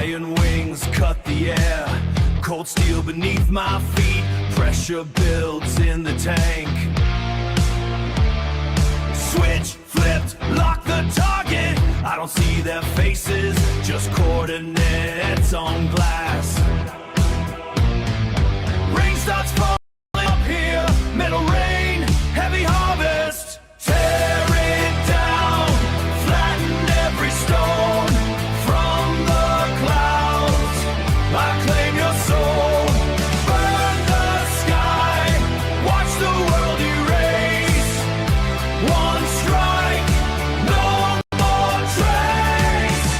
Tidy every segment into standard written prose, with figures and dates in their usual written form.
Iron wings cut the air, cold steel beneath my feet, pressure builds in the tank. Switch, flipped, lock the target. I don't see their faces, just coordinates on glass. Rain starts falling up here, metal rain, heavy harvest. Tear it down, flatten every stone from the clouds. I claim your soul, burn the sky, watch the world erase. One strike, no more trace.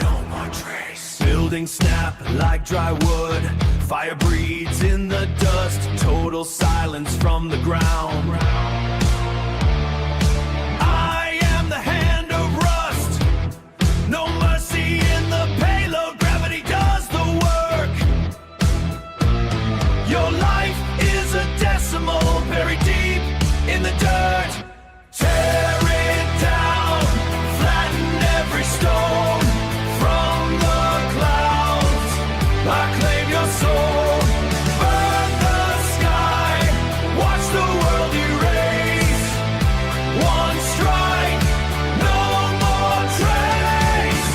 No more trace. Buildings snap like dry wood, fire breathes in the dust, total silence from the ground. I am the hand of rust, no mercy in the payload, gravity does the work. Your life is a decimal, buried deep in the dirt. Tear it down, flatten every stone from the clouds. I claim your soul, burn the sky, watch the world erase. One strike, no more trace.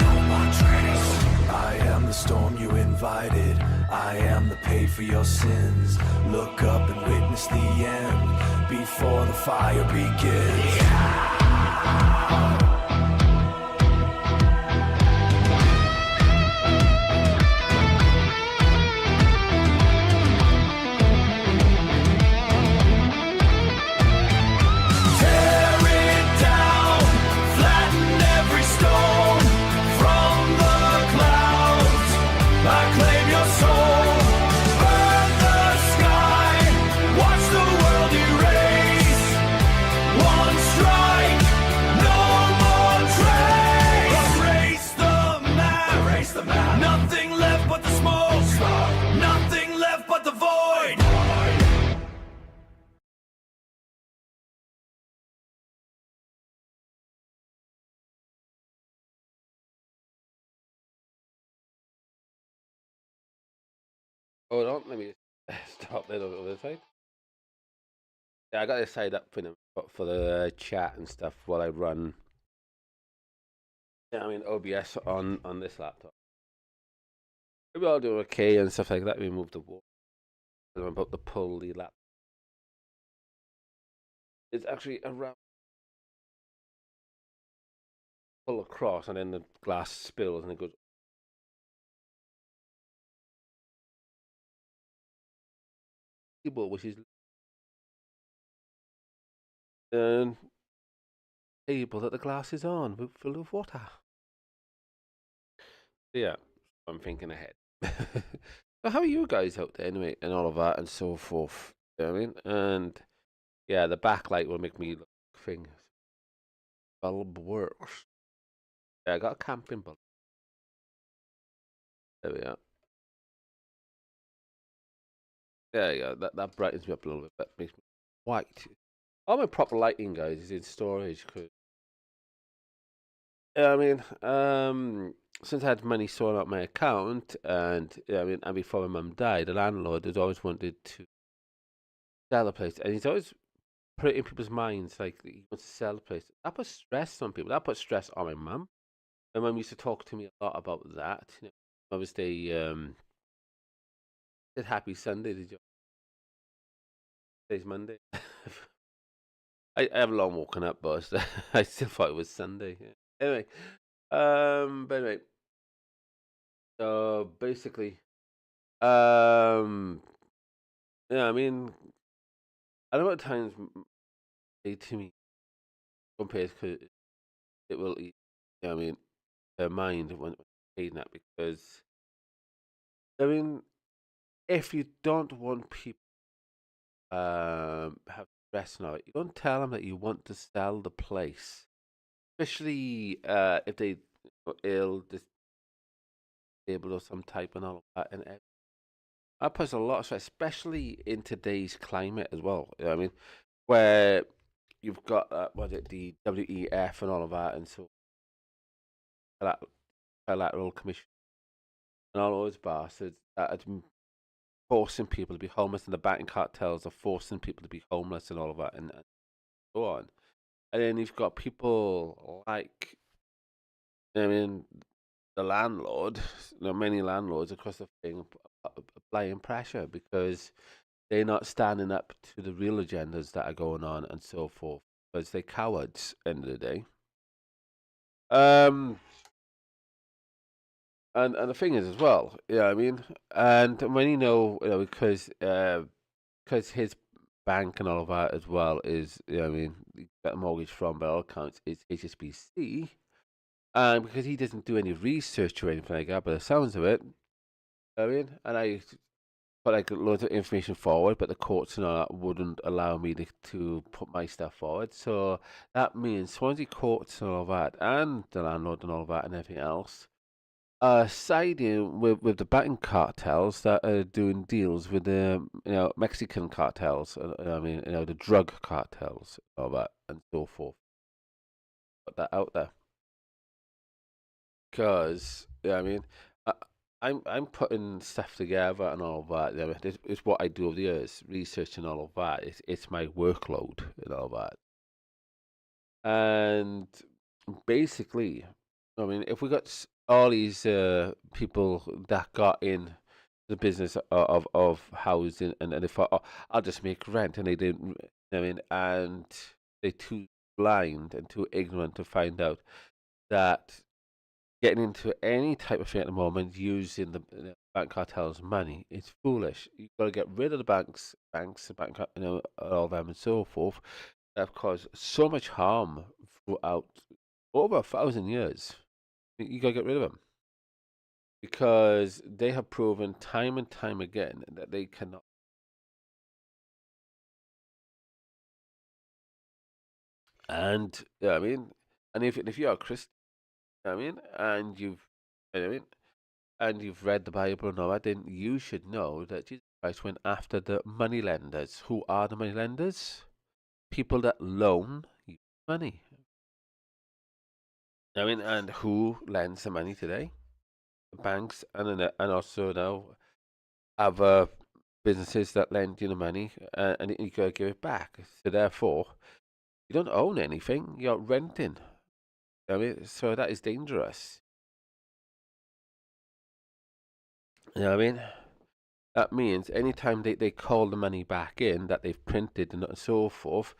No more trace. I am the storm you invited, I am the pay for your sins. Look up and witness the end before the fire begins. Tear it down, flatten every stone from the clouds. I claim your soul, burn the sky, watch the world erase. One strike, no more trace. Erase the map, nothing left but the smoke, nothing left but the void. Hold on, let me stop that over the side. Yeah, I got this side up for the chat and stuff while I run. Yeah, I mean OBS on this laptop. Maybe I'll do okay and stuff like that. We move the wall. I'm about to pull the laptop. It's actually around, pull across, and then the glass spills and it goes. Which is and table that the glass is on, full of water. Yeah, I'm thinking ahead. So how are you guys out there anyway, and all of that and so forth? You know what I mean? And yeah, the backlight will make me look things. Bulb works. Yeah, I got a camping bulb. There we are. There you go. That brightens me up a little bit. That makes me white. All my proper lighting, guys, is in storage. Cause yeah, I mean, since I had money sorted out my account, and yeah, I mean, and before my mum died, the landlord had always wanted to sell the place, and he's always put it in people's minds like he wants to sell the place. That puts stress on people. That puts stress on my mum. My mum used to talk to me a lot about that. You know, obviously, said Happy Sunday. Did you? Today's Monday. I have a long walking up, boss. I still thought it was Sunday. Yeah. Anyway, but anyway, so basically, yeah, I mean, I don't know what times say to me compared because it will eat. Yeah, I mean, their mind when saying that because I mean, if you don't want people have stress now, you don't tell them that you want to sell the place, especially if they are ill, disabled or some type and all of that, and that puts a lot of stress, especially in today's climate as well. You know what I mean, where you've got the WEF and all of that, and so that bilateral commission and all those bastards that are forcing people to be homeless, and the banking cartels are forcing people to be homeless and all of that, and so on. And then you've got people like, I mean, the landlord, many landlords across the thing applying pressure because they're not standing up to the real agendas that are going on and so forth, because they're cowards end of the day. And the thing is as well, I mean, and when because his bank and all of that as well is, I mean, he got a mortgage from, by all accounts, is HSBC, and because he doesn't do any research or anything like that, by the sounds of it, I mean, and I put like loads of information forward, but the courts and all that wouldn't allow me to put my stuff forward. So that means Swansea courts and all that, and the landlord and all that, and everything else, siding with the banking cartels that are doing deals with the Mexican cartels. I mean, the drug cartels, all that, and so forth. Put that out there because I mean, I, I'm putting stuff together and all that. I mean, it's what I do over the years, research and all of that. It's my workload and all that. And basically, I mean, if we got all these people that got in the business of housing, and they thought, oh, I'll just make rent, and they didn't, I mean, and they're too blind and too ignorant to find out that getting into any type of thing at the moment using the bank cartel's money is foolish. You've got to get rid of the the bank, all them and so forth, that have caused so much harm throughout over 1,000 years. You got to get rid of them because they have proven time and time again that they cannot. And I mean, and if you're a Christian, I mean, I mean, and you've read the Bible and all that, then you should know that Jesus Christ went after the money lenders. Who are the money lenders? People that loan you money. I mean, and who lends the money today? The banks and also now other businesses that lend you the money, and you gotta give it back. So therefore, you don't own anything; you're renting. I mean, so that is dangerous. You know what I mean? That means anytime they call the money back in that they've printed and so forth,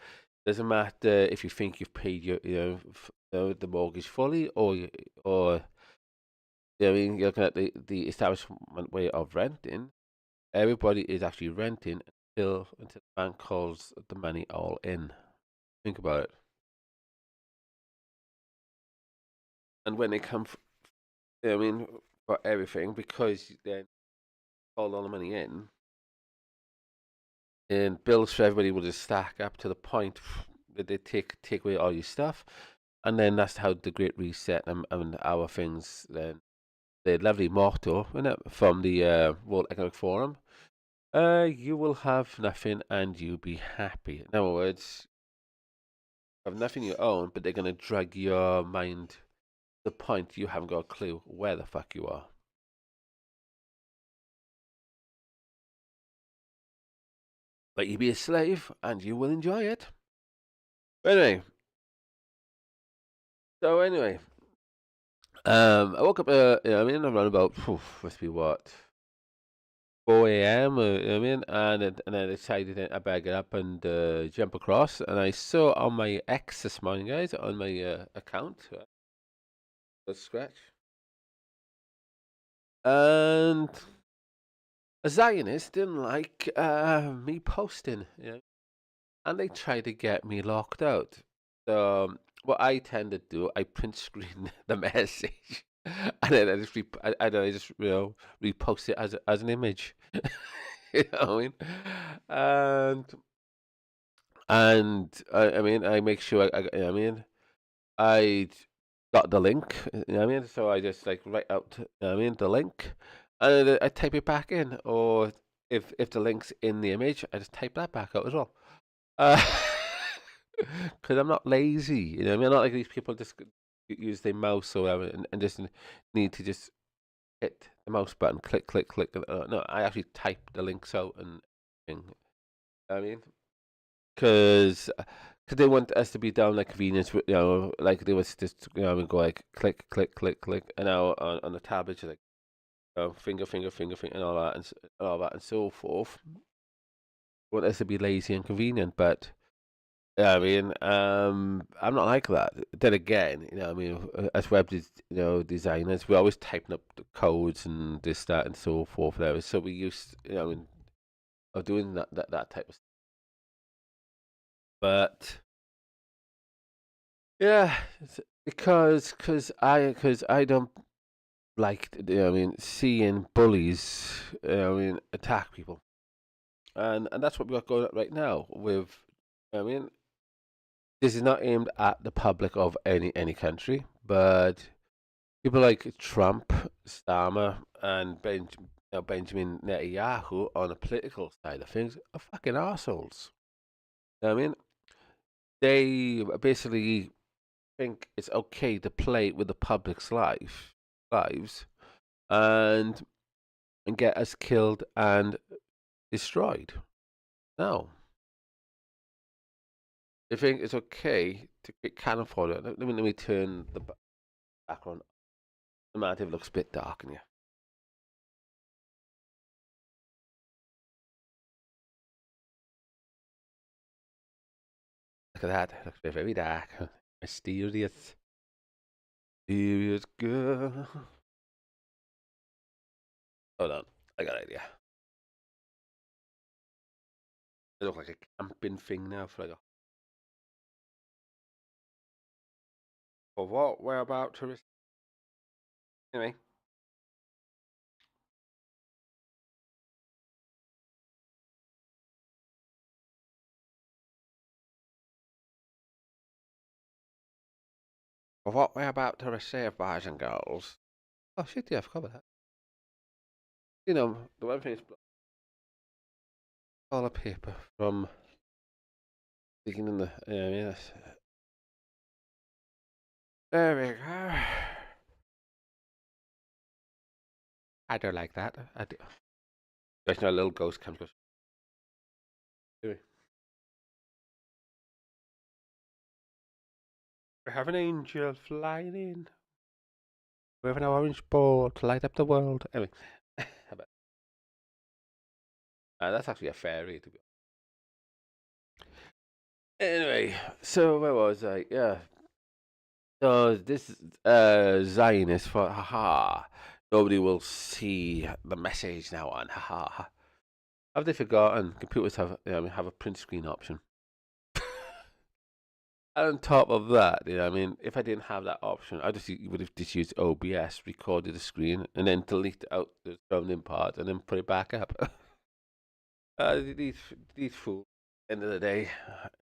doesn't matter if you think you've paid your the mortgage fully or I mean, you're looking at the establishment way of renting. Everybody is actually renting until the bank calls the money all in. Think about it. And when they come, I mean, for everything, because they call all the money in, and bills for everybody will just stack up to the point that they take away all your stuff, and then that's how the Great Reset and our things. Then the lovely motto, isn't it, from the World Economic Forum. You will have nothing and you be happy. In other words, you have nothing you own, but they're going to drag your mind to the point you haven't got a clue where the fuck you are. But you be a slave and you will enjoy it. But anyway, I woke up, I mean, around about, must be what, 4 a.m. I mean, and I decided that I better get up and jump across. And I saw on my X this morning, guys, on my account, scratch, and a Zionist didn't like me posting, and they tried to get me locked out. So what I tend to do, I print screen the message, and then I just repost it as an image. You know what I mean? And I mean I make sure I mean I got the link. You know what I mean? So I just like write out I mean the link, and I type it back in, or if the link's in the image, I just type that back out as well. Uh, because I'm not lazy. You know, what I mean, I'm not like these people just use their mouse or whatever and just need to just hit the mouse button, click, click, click. No, I actually type the links out and thing. I mean, because they want us to be down like convenience, you know, like they was just and go like click, click, click, click, and now on the tablet you're like finger, finger, finger, finger, and all that and all that and so forth. Want us to be lazy and convenient, but yeah, I mean, I'm not like that. Then again, I mean, as designers, we're always typing up the codes and this, that, and so forth. There, so we used, I mean, of doing that type of stuff. But yeah, because I don't like, I mean, seeing bullies, I mean, attack people, and that's what we got going on right now. I mean, this is not aimed at the public of any country, but people like Trump, Starmer, and Benjamin Netanyahu on the political side of things are fucking assholes. I mean, they basically think it's okay to play with the public's lives and get us killed and destroyed. No, they think it's okay to get cannon fodder. Let me turn the background. The narrative looks a bit dark in here. Look at that. It looks very dark. Mysterious. Mysterious girl. Hold on. I got an idea. It looks like a camping thing now for like a. For what we're about to. Anyway. For what we're about to receive, boys and girls. Oh shit, yeah, I forgot about that. The one thing is all the paper from digging in the. Yes. There we go. I don't like that. I do. There's no little ghost comes. Goes. Anyway. We have an angel flying in. We have an orange ball to light up the world. Anyway, how about that's actually a fairy to be. Anyway, so where was I? Yeah. So this Zionist for haha. Nobody will see the message now on haha. Have they forgotten computers have a print screen option? And on top of that, I mean, if I didn't have that option, I would have just used OBS, recorded the screen, and then delete out the surrounding part, and then put it back up. These fools. End of the day,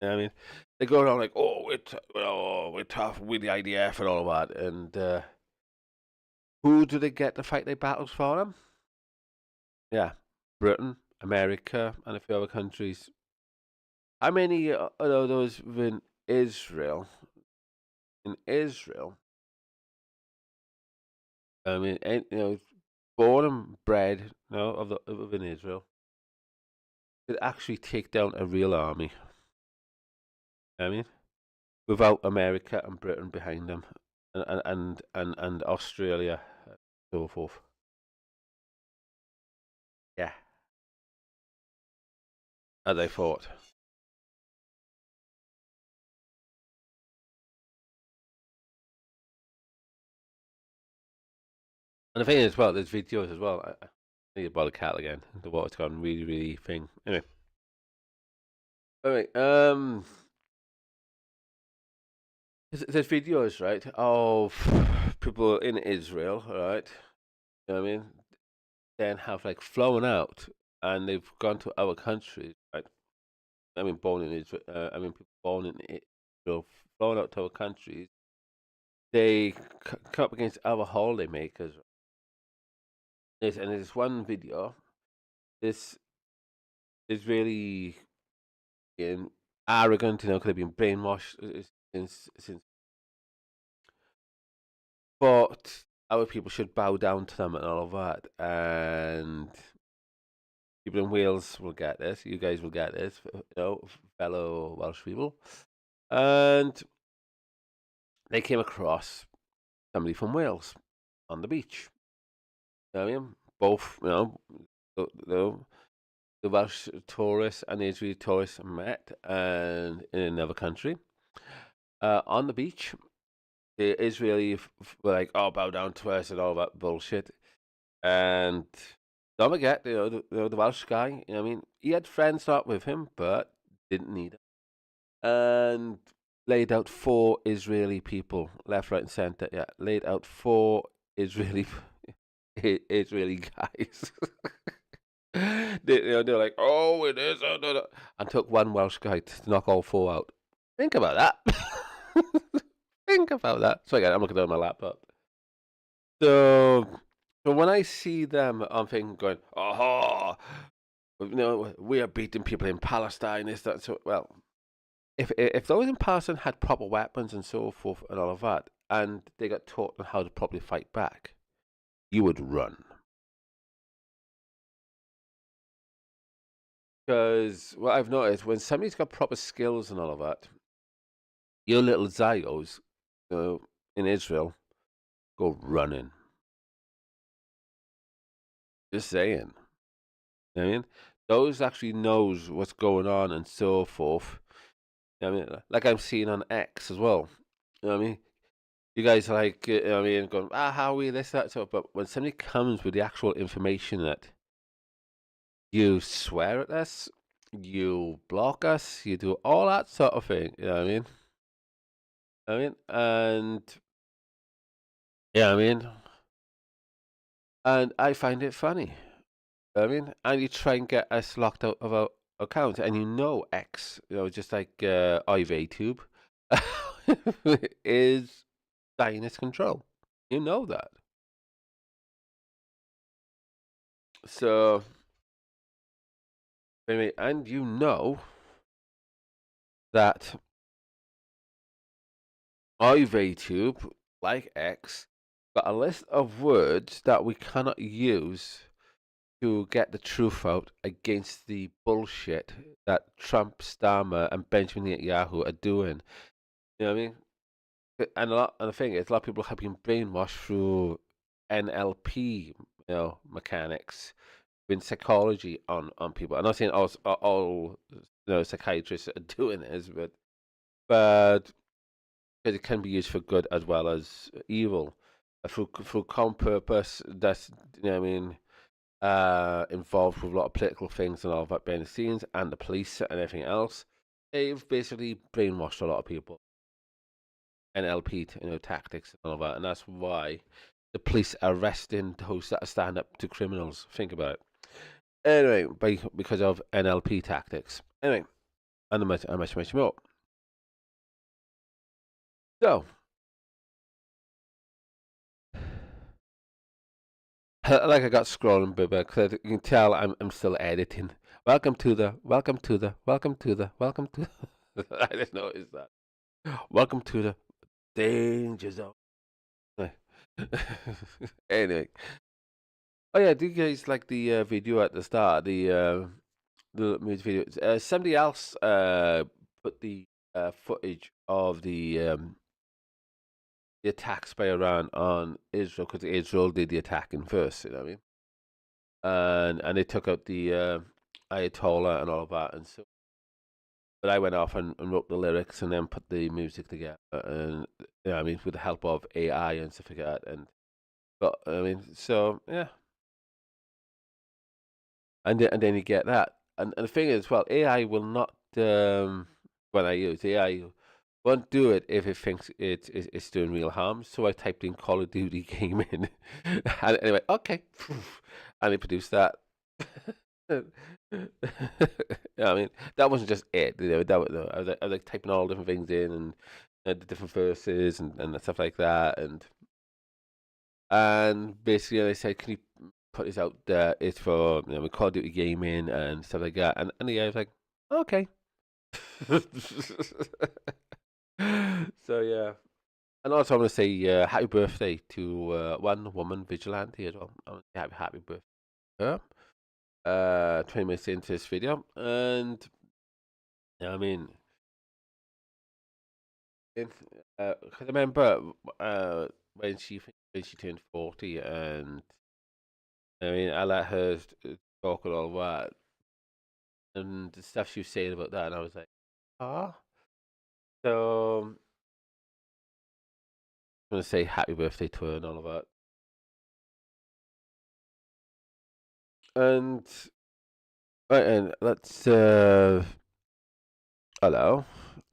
I mean, they go around like, oh, we're tough with the IDF and all of that, and who do they get to fight their battles for them? Yeah, Britain, America, and a few other countries. How many of those within Israel? In Israel, I mean, born and bred, within Israel, could actually take down a real army. I mean, without America and Britain behind them, and Australia, and so forth. Yeah, as I thought. And the thing is, well, there's videos as well. I need to buy the cat again. The water's gone really, really thing. Anyway, all right. There's videos, right, of people in Israel, right? You know what I mean? Then have like flown out and they've gone to other countries, right? I mean, born in Israel. I mean, people born in Israel, flown out to other countries. They come up against other holiday makers. And there's one video. This is really in arrogant, because they've been brainwashed since. But our people should bow down to them and all of that. And people in Wales will get this. You guys will get this, fellow Welsh people. And they came across somebody from Wales on the beach. You know what I mean? Both, the Welsh tourists and the Israeli tourists met and in another country. On the beach, the Israeli were like, "Oh, bow down to us" and all that bullshit. And don't forget, the Welsh guy. You know what I mean? He had friends not with him, but didn't need it. And laid out 4 Israeli people, left, right, and center. Yeah, laid out 4 Israeli guys. They're like, "Oh, it is," no. And took one Welsh guy to knock all 4 out. Think about that. Think about that. So again, I'm looking at my laptop. So when I see them, I'm thinking, going, "Oh, we are beating people in Palestine." Is that so? Well, if those in Palestine had proper weapons and so forth and all of that, and they got taught on how to properly fight back, you would run. Because what I've noticed, when somebody's got proper skills and all of that, your little Zyos, in Israel, go running. Just saying. You know what I mean? Those actually knows what's going on and so forth. You know what I mean? Like I'm seeing on X as well. You know what I mean? You guys are like, you know what I mean, going, how are we, this, that, so. But when somebody comes with the actual information that you swear at us, you block us, you do all that sort of thing. You know what I mean? And yeah, and I find it funny. And you try and get us locked out of our account, and X, just like IVTube, is Zionist control. You know that. So anyway, and that IVTube, like X, got a list of words that we cannot use to get the truth out against the bullshit that Trump, Starmer, and Benjamin Netanyahu are doing. You know what I mean? And the thing is, a lot of people have been brainwashed through NLP, mechanics, in psychology on people. I'm not saying all psychiatrists are doing this, but because it can be used for good as well as evil, through common purpose. That's involved with a lot of political things and all that behind the scenes, and the police and everything else. They've basically brainwashed a lot of people. NLP, tactics and all that, and that's why the police are arresting those that stand up to criminals. Think about it. Anyway, because of NLP tactics. Anyway, and much more. So, like I got scrolling, because you can tell I'm still editing. Welcome to the. I didn't notice that. Welcome to the danger zone. Anyway. Oh yeah, do you guys like the video at the start? The music video. Somebody else put the footage of the attacks by Iran on Israel, because Israel did the attacking first. You know what I mean? And they took out the Ayatollah and all of that, and so. But I went off and wrote the lyrics and then put the music together, and with the help of AI and stuff like that. And but so yeah. And then you get that. And the thing is, well, AI will not, when I use AI, won't do it if it thinks it's doing real harm. So I typed in Call of Duty gaming. And anyway, okay. And it produced that. That wasn't just it. I was like typing all different things in, and the different verses and stuff like that. And basically, I said, can you put this out there? It's for Call of Duty gaming and stuff like that. And the guy was like, okay. So yeah, and also I want to say happy birthday to one woman vigilante as well. I want to say happy birthday to her. 20 minutes into this video, and yeah, I mean, 'cause I remember when she turned 40, and I mean, I let her talk and all that, and the stuff she was saying about that, and I was like, ah. So I'm gonna say happy birthday to her and all of that. And right, and let's hello.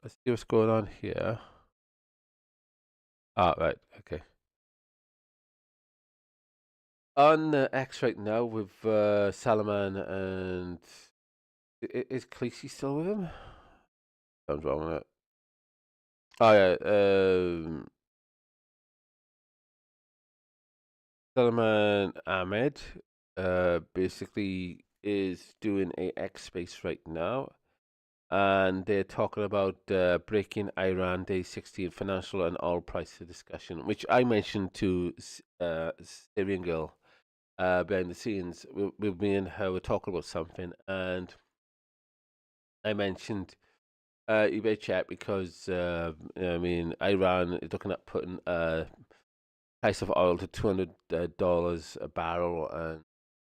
Let's see what's going on here. Ah, right, okay. On X right now with Salaman and is Khaleesi still with him? Sounds wrong with it. Oh yeah, Salaman Ahmed basically is doing a X space right now, and they're talking about breaking Iran Day 16 financial and oil price discussion, which I mentioned to Syrian girl behind the scenes. With me and her were talking about something, and I mentioned you better check because I mean Iran is looking at putting price of oil to $200 a barrel,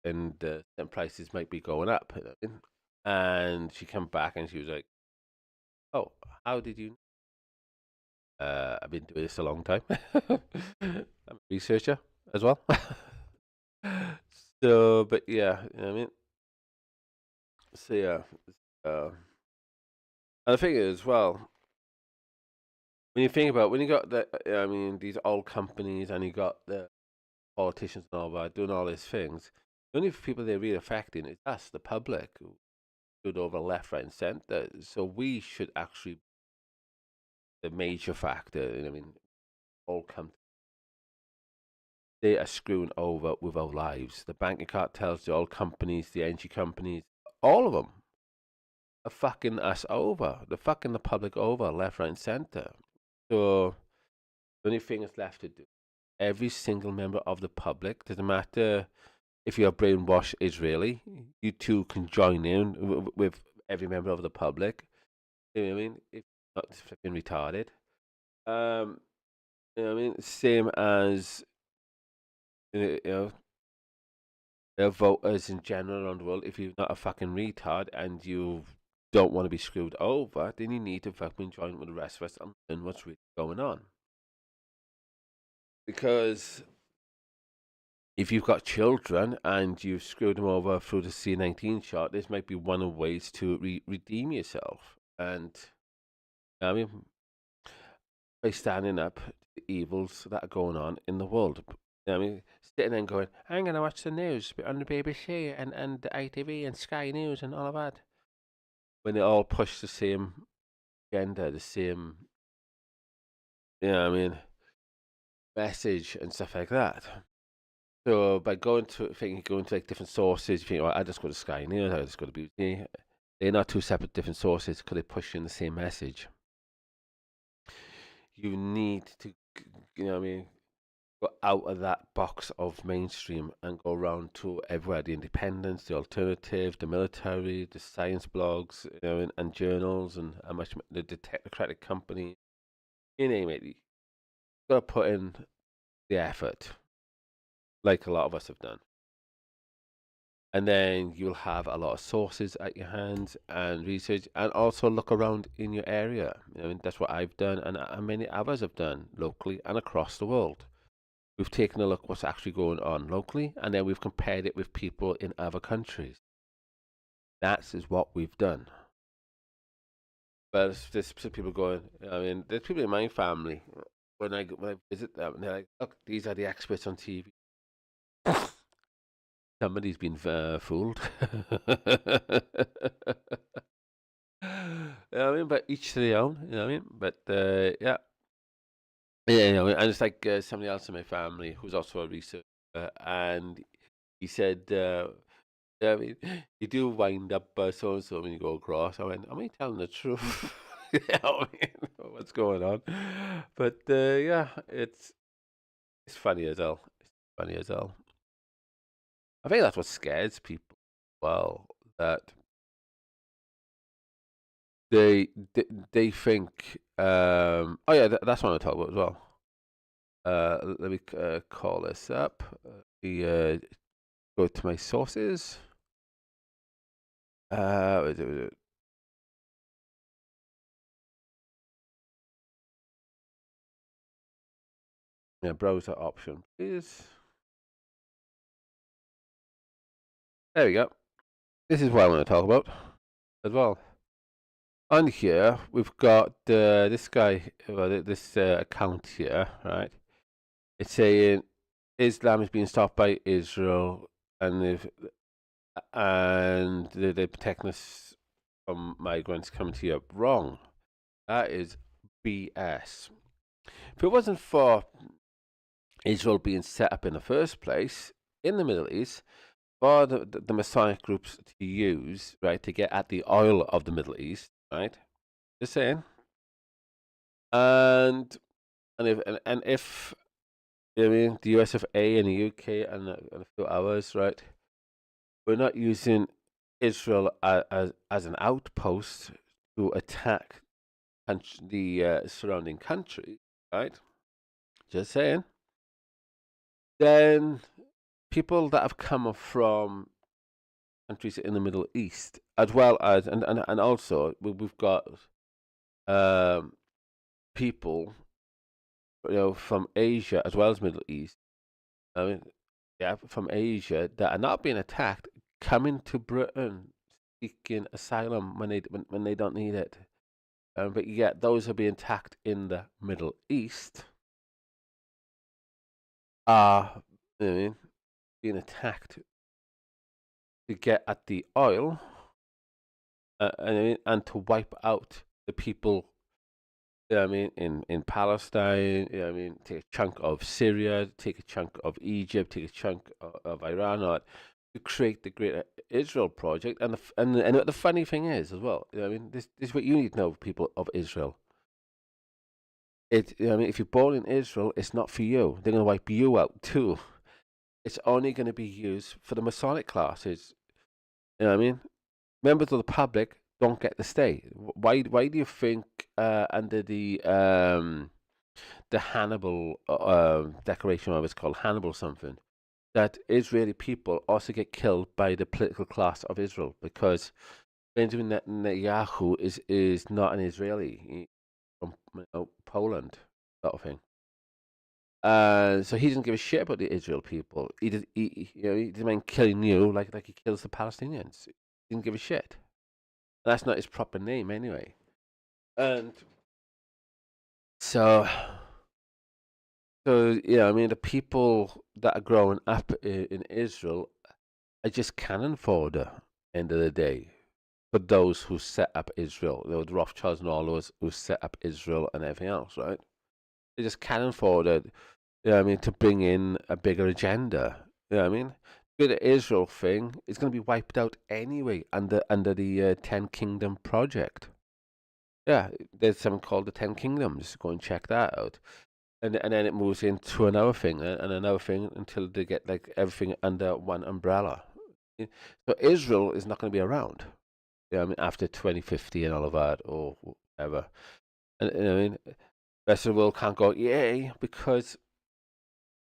and then prices might be going up. You know what I mean? And she came back and she was like, "Oh, how did you?" I've been doing this a long time. I'm a researcher as well. So, but yeah, you know what I mean. So yeah, uh, and the thing is, well, when you think about when you got the, I mean, these old companies and you got the politicians and all that doing all these things, the only people they're really affecting is us, the public, who stood over left, right, and centre. So we should actually be the major factor. You know, I mean, all come they are screwing over with our lives. The banking cartels, the oil companies, the energy companies, all of them are fucking us over. They're fucking the public over, left, right, and centre. So the only thing that's left to do, every single member of the public, doesn't matter if you're brainwashed Israeli, you too can join in with every member of the public. You know what I mean? If not flipping retarded. Um, you know what I mean? Same as you know, voters in general around the world. If you're not a fucking retard and you don't want to be screwed over, then you need to fucking join with the rest of us and learn what's really going on. Because if you've got children and you've screwed them over through the C-19 shot, this might be one of the ways to redeem yourself. And I mean, by standing up to the evils that are going on in the world. I mean, sitting there and going, I'm going to watch the news on the BBC and the ITV and Sky News and all of that. When they all push the same agenda, the same, I mean, message and stuff like that. So by going to like different sources, you think, well, I just go to Sky News, I just go to BBC. They're not two separate different sources because they push in the same message. You need to, what I mean, go out of that box of mainstream and go around to everywhere, the independents, the alternative, the military, the science blogs, and journals, and how much the technocratic company, you name it. You got to put in the effort, like a lot of us have done. And then you'll have a lot of sources at your hands and research, and also look around in your area. That's what I've done, and many others have done locally and across the world. We've taken a look what's actually going on locally, and then we've compared it with people in other countries. That is what we've done. But there's people going, I mean, there's people in my family, when I visit them, and they're like, look, these are the experts on TV. Somebody's been fooled. I mean, but each to their own, you know what I mean? But yeah. Yeah, and it's like somebody else in my family who's also a researcher, and he said Yeah, I mean, you do wind up so and so when you go across. I went, am I telling the truth? Yeah, I mean, what's going on? But yeah, it's funny as hell. It's funny as hell. I think that's what scares people. Well, that they they, they think. Oh yeah, that's what I talk about as well. Let me call this up. We go to my sources. Was it? Yeah, browser option, please. There we go. This is what I want to talk about as well. On here, we've got this guy, well, this account here, right? It's saying Islam is being stopped by Israel, and they're protecting us from migrants coming to Europe. Wrong. That is BS. If it wasn't for Israel being set up in the first place in the Middle East, for the Masonic groups to use, right, to get at the oil of the Middle East, right? Just saying. And if you know what I mean, the US of A and the UK and a few others, right? We're not using Israel as an outpost to attack the surrounding country, right? Just saying. Then people that have come from countries in the Middle East, as well as and also we've got um, people, from Asia as well as Middle East. I mean, yeah, from Asia that are not being attacked, coming to Britain seeking asylum when they don't need it. But yet those are being attacked in the Middle East are, you know what I mean, being attacked to get at the oil, and to wipe out the people. You know what I mean, in Palestine. You know what I mean, take a chunk of Syria, take a chunk of Egypt, take a chunk of Iran, or to create the Great Israel Project. And the funny thing is as well. You know what I mean, this is what you need to know, people of Israel. You know what I mean, if you're born in Israel, it's not for you. They're going to wipe you out too. It's only going to be used for the Masonic classes. You know what I mean? Members of the public don't get to stay. Why do you think under the Hannibal declaration, or it's called Hannibal something, that Israeli people also get killed by the political class of Israel, because Benjamin Netanyahu is not an Israeli, from Poland, sort of thing. So he doesn't give a shit about the Israel people. He doesn't mind killing you like he kills the Palestinians. He didn't give a shit. That's not his proper name anyway. And so, I mean, the people that are growing up in Israel are just cannon fodder. End of the day, for those who set up Israel, the Rothschilds and all those who set up Israel and everything else, right? They're just cannon fodder. You know what I mean, to bring in a bigger agenda. You know what I mean? The Israel thing is going to be wiped out anyway under the Ten Kingdom project. Yeah, there's something called the Ten Kingdoms. Go and check that out. And then it moves into another thing and another thing until they get like everything under one umbrella. So Israel is not going to be around. I mean, after 2050 and all of that, or whatever. And I mean, the rest of the world can't go yay, because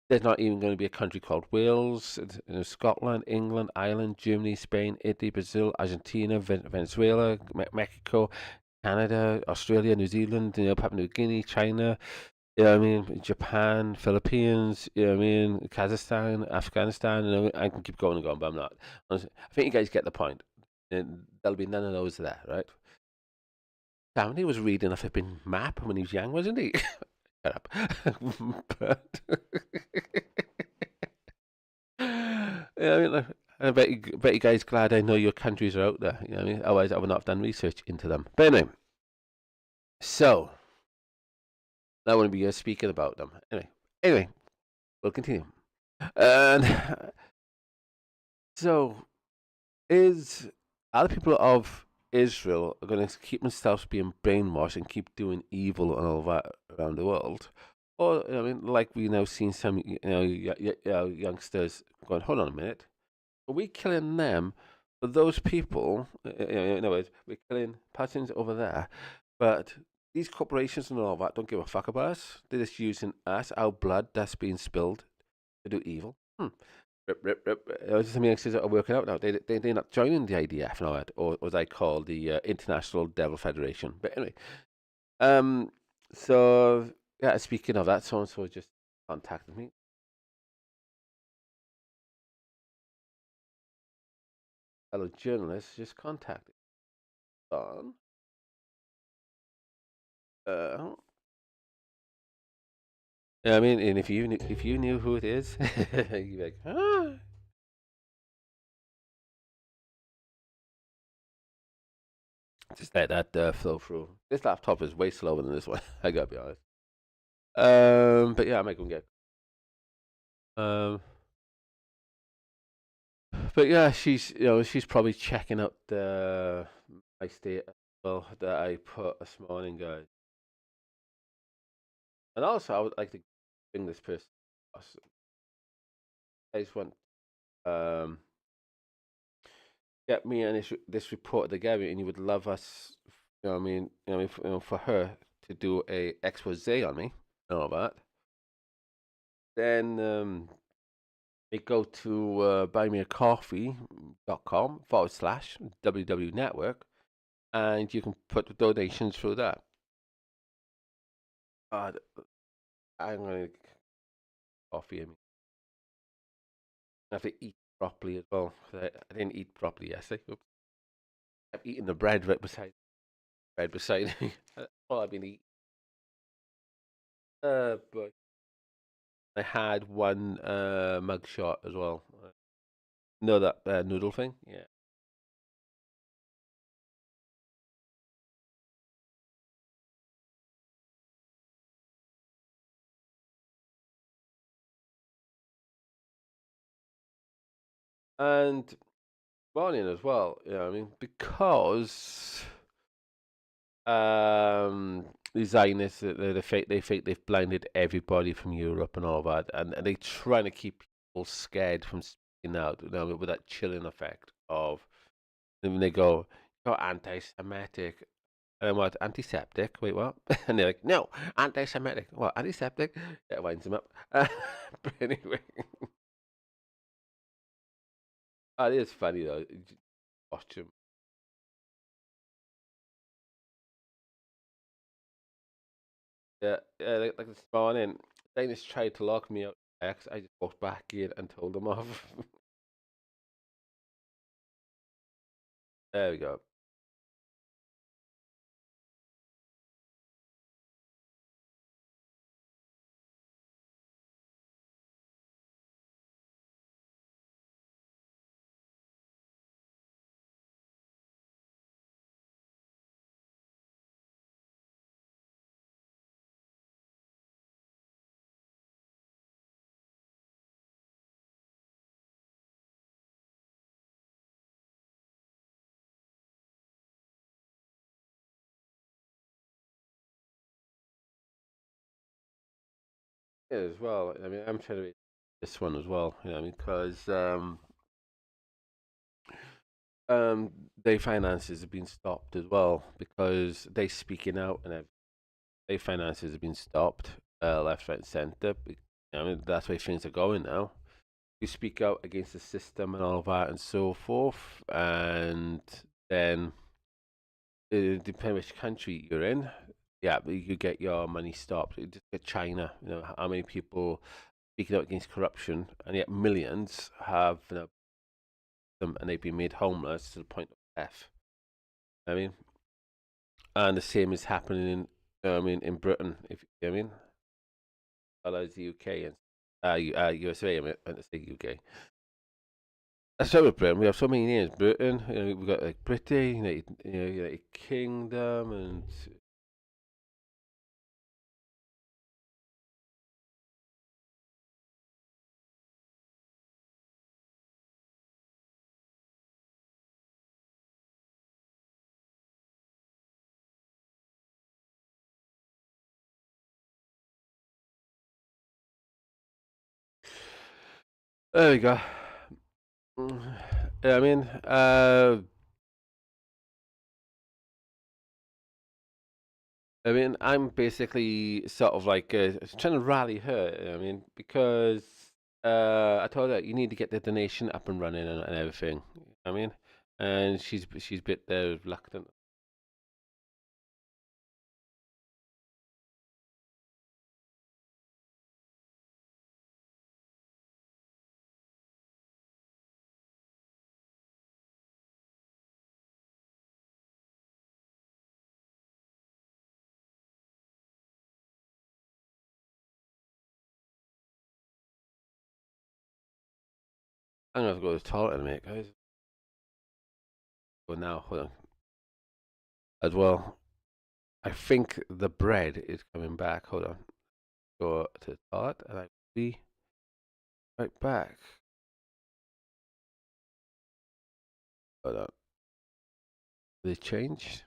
there's not even going to be a country called Wales. Scotland, England, Ireland, Germany, Spain, Italy, Brazil, Argentina, Venezuela, Mexico, Canada, Australia, New Zealand, Papua New Guinea, China, you know what I mean, Japan, Philippines, you know what I mean, Kazakhstan, Afghanistan, I can keep going and going, but I'm not. Honestly, I think you guys get the point. There'll be none of those there, right? Stanley was reading a flipping map when he was young, wasn't he? Shut up. But yeah, I mean, I bet you guys glad I know your countries are out there. You know what I mean? Otherwise, I would not have done research into them. But anyway, so I want to be speaking about them. Anyway, we'll continue. And so is other people of Israel are going to keep themselves being brainwashed and keep doing evil and all that around the world? Or, I mean, like we now seen some, youngsters going, hold on a minute, are we killing them for those people? In other words, we're killing Palestinians over there, but these corporations and all that don't give a fuck about us. They're just using us, our blood that's being spilled, to do evil. Rip, rip, rip. Some youngsters are working out now. They're not joining the IDF now, or what I call the International Devil Federation. But anyway, um, so yeah. Speaking of that, so and so just contacted me. Fellow journalist just contacted. On. Uh, yeah, I mean, and if you knew who it is, you'd be like, ah. Just let that flow through. This laptop is way slower than this one. I gotta be honest. But yeah, I might go and get. Um, but yeah, she's probably checking out the my state as well that I put this morning, guys. And also, I would like to bring this person. I just want um get me and this report together, and you would love us. I mean, for her to do a expose on me and all that. Then you go to buymeacoffee.com/WW Network, and you can put donations through that. Uh, I'm going to coffee. I have to eat properly as well. 'Cause I didn't eat properly yesterday. Oops. I've eaten the bread bread beside me. That's all I've been eating. But I had one mug shot as well. Know that noodle thing? Yeah. And morning as well. I mean, because the Zionists, they fake they've blinded everybody from Europe and all that, and they trying to keep people scared from speaking out. With that chilling effect of when they go, "You're anti-Semitic." And I'm what, antiseptic? Wait, what? And they're like, no, anti-Semitic. What, antiseptic? That winds them up. But anyway, it is funny though. Watch him. Yeah, yeah, like this morning, they just tried to lock me out. X. I just walked back in and told them off. There we go. Yeah, as well. I mean, I'm trying to read this one as well. I mean, because um, their finances have been stopped as well because they speaking out and their finances have been stopped, left, right, and center. I mean, that's where things are going now. You speak out against the system and all of that and so forth, and then depending which country you're in, yeah, you get your money stopped. You just get China. How many people speaking out against corruption, and yet millions have them, and they've been made homeless to the point of death. I mean, and the same is happening in, in Britain. If I mean, as well as the UK and USA. I mean, I say UK. That's how with Britain. We have so many names. Britain. We've got like Britain, United Kingdom, and There we go. Yeah, I'm basically sort of like trying to rally her. Because I told her you need to get the donation up and running and everything. And she's a bit reluctant. I'm gonna have to go to the toilet in a minute, guys. Go now. Hold on. As well, I think the bread is coming back. Hold on. Go to the toilet, and I'll be right back. Hold on. Did it change?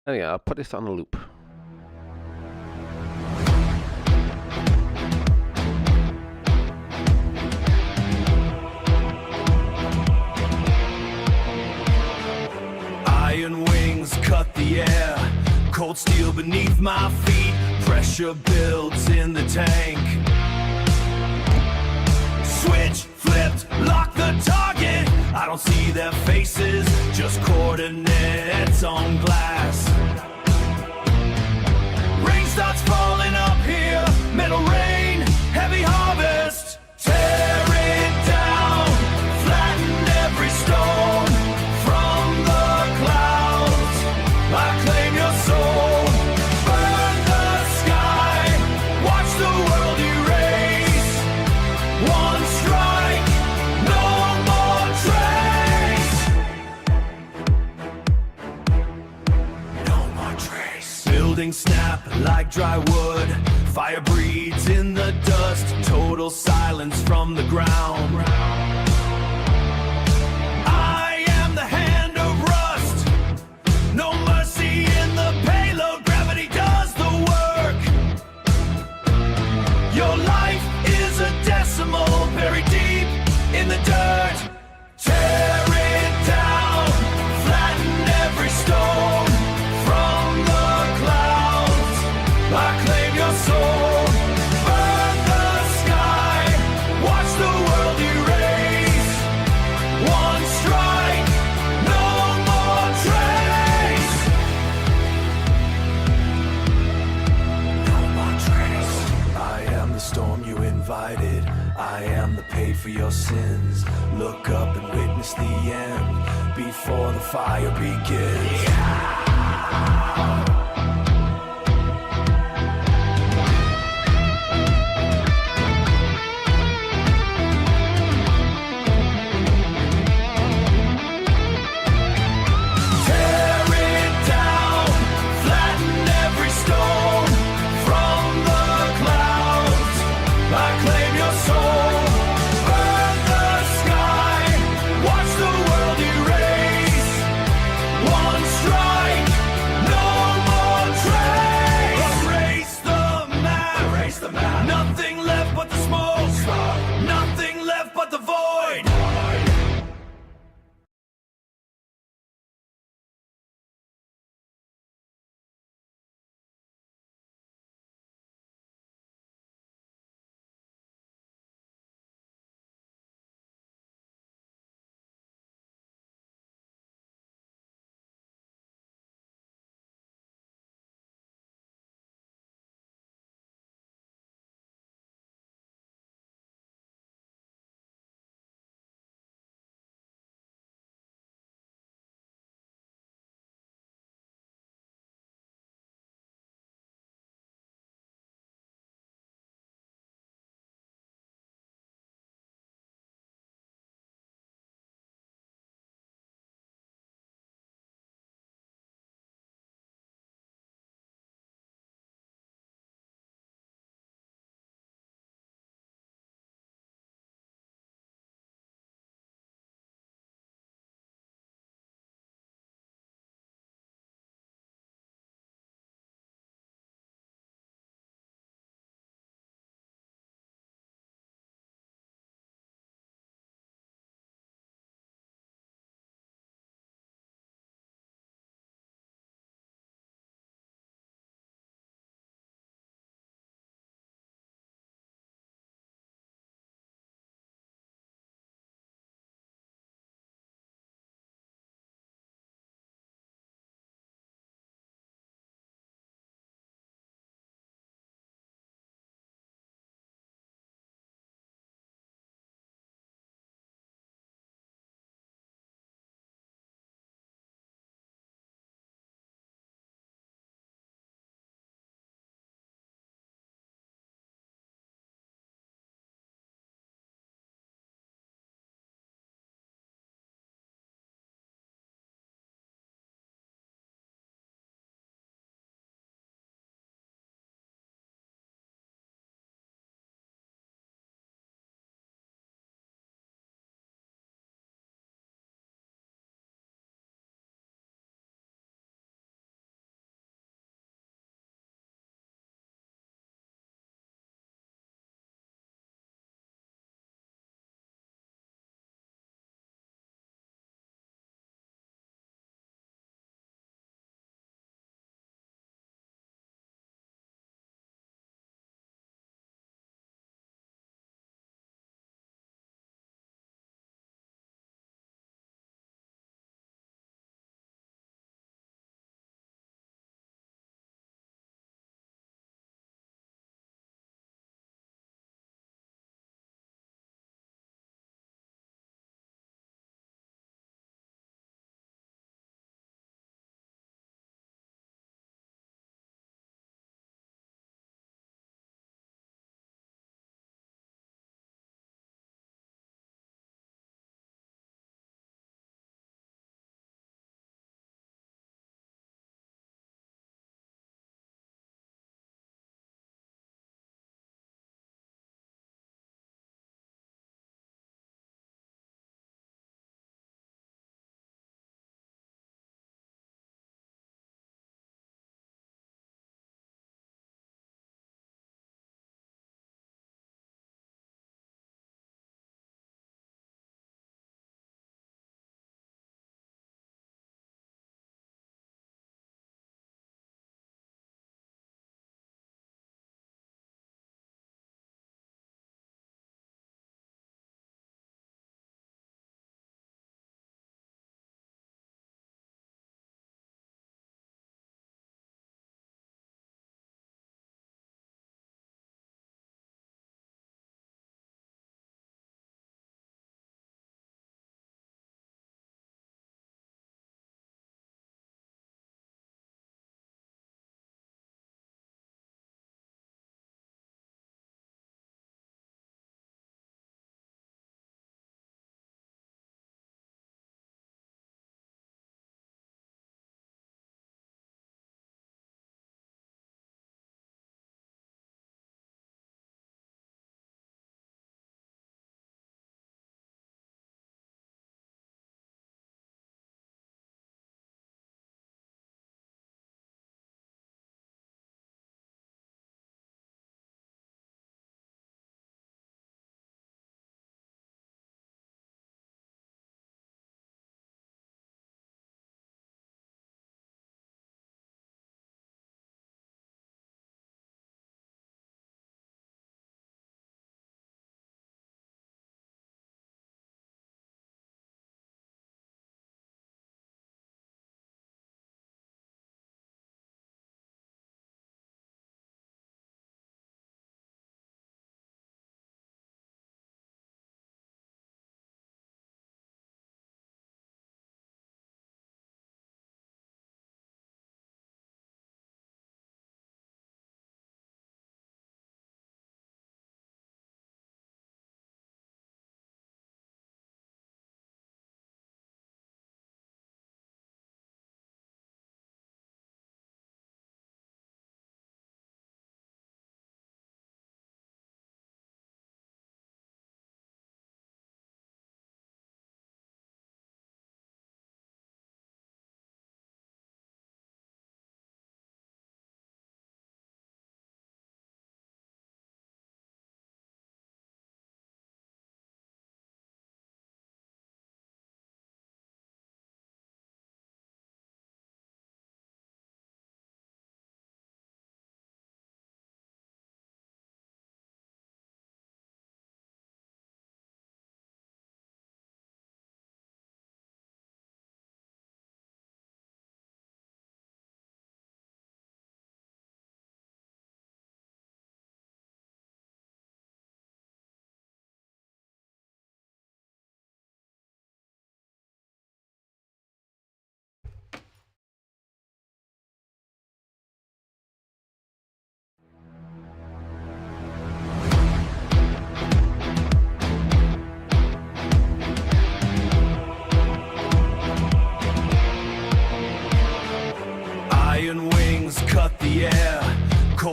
Anyway, I'll put this on a loop. Iron wings cut the air, cold steel beneath my feet, pressure builds in the tank. Switch flipped, lock the target. I don't see their faces, just coordinates on glass. Rain starts falling up here, metal rain, heavy harvest. Tear it down, flatten every stone. From the clouds, I claim your soul. Burn the sky, watch the world erase. One strike, no more trace. No more trace. Buildings snap like dry wood. Fire breeds in the dust. Total silence from the ground. I am the hand of rust. No mercy in the payload. Gravity does the work. Your life is a decimal buried deep in the dirt. Tear it down, flatten every stone. From the clouds, I claim your soul. Burn the sky, watch the world erase. One strike, no more trace. No more trace. I am the storm you invited. I am the pay for your sins. Look up and witness the end before the fire begins. Tear it down, flatten every stone. From the clouds, I claim your soul. Burn the sky, watch the world erase. One strike, no more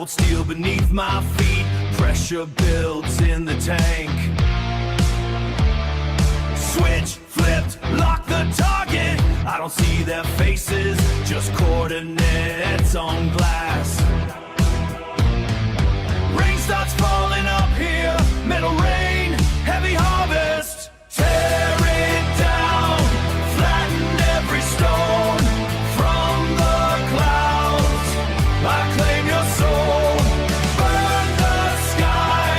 Cold steel beneath my feet, pressure builds in the tank. Switch, flipped, lock the target. I don't see their faces, just coordinates on glass. Rain starts falling up here, metal rain, heavy harvest. Tear it down, flatten every stone from the clouds. I claim your soul, burn the sky,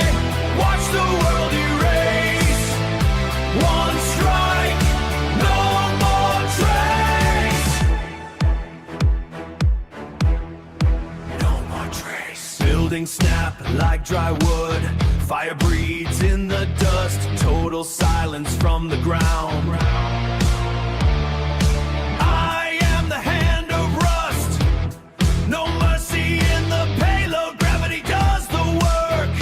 watch the world erase. One strike, no more trace. No more trace. Buildings snap like dry wood, fire breathes in the dust, total silence from the ground. I am the hand of rust, no mercy in the payload, gravity does the work.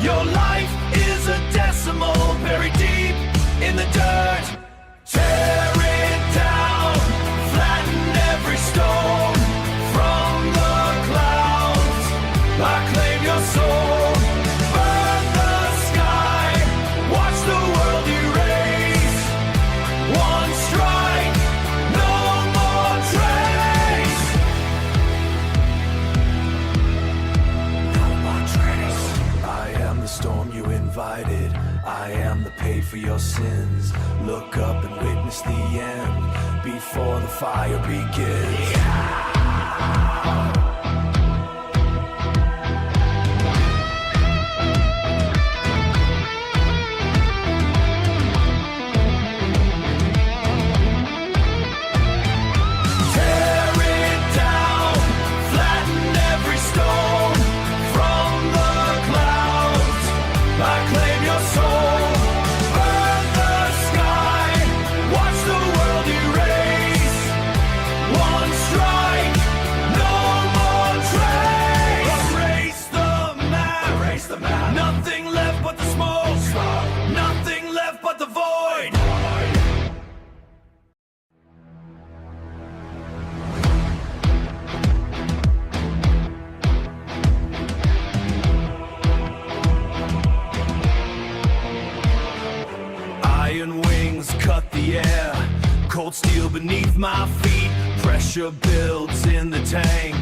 Your life is a decimal, buried deep in the dirt. Tear it down, flatten every stone from the clouds. I claim your soul, burn the sky, watch the world erase. One strike, no more trace. No more trace. I am the storm you invited, I am the pay for your sins. Look up and witness the end before the fire begins. Tear it down, flatten every stone from the clouds. I claim your soul, burn the sky, watch the world erase. One strike, no more trace. Erase the map, nothing left but the smoke, nothing left but the void. Iron wings cut the air, cold steel beneath my feet, pressure builds in the tank.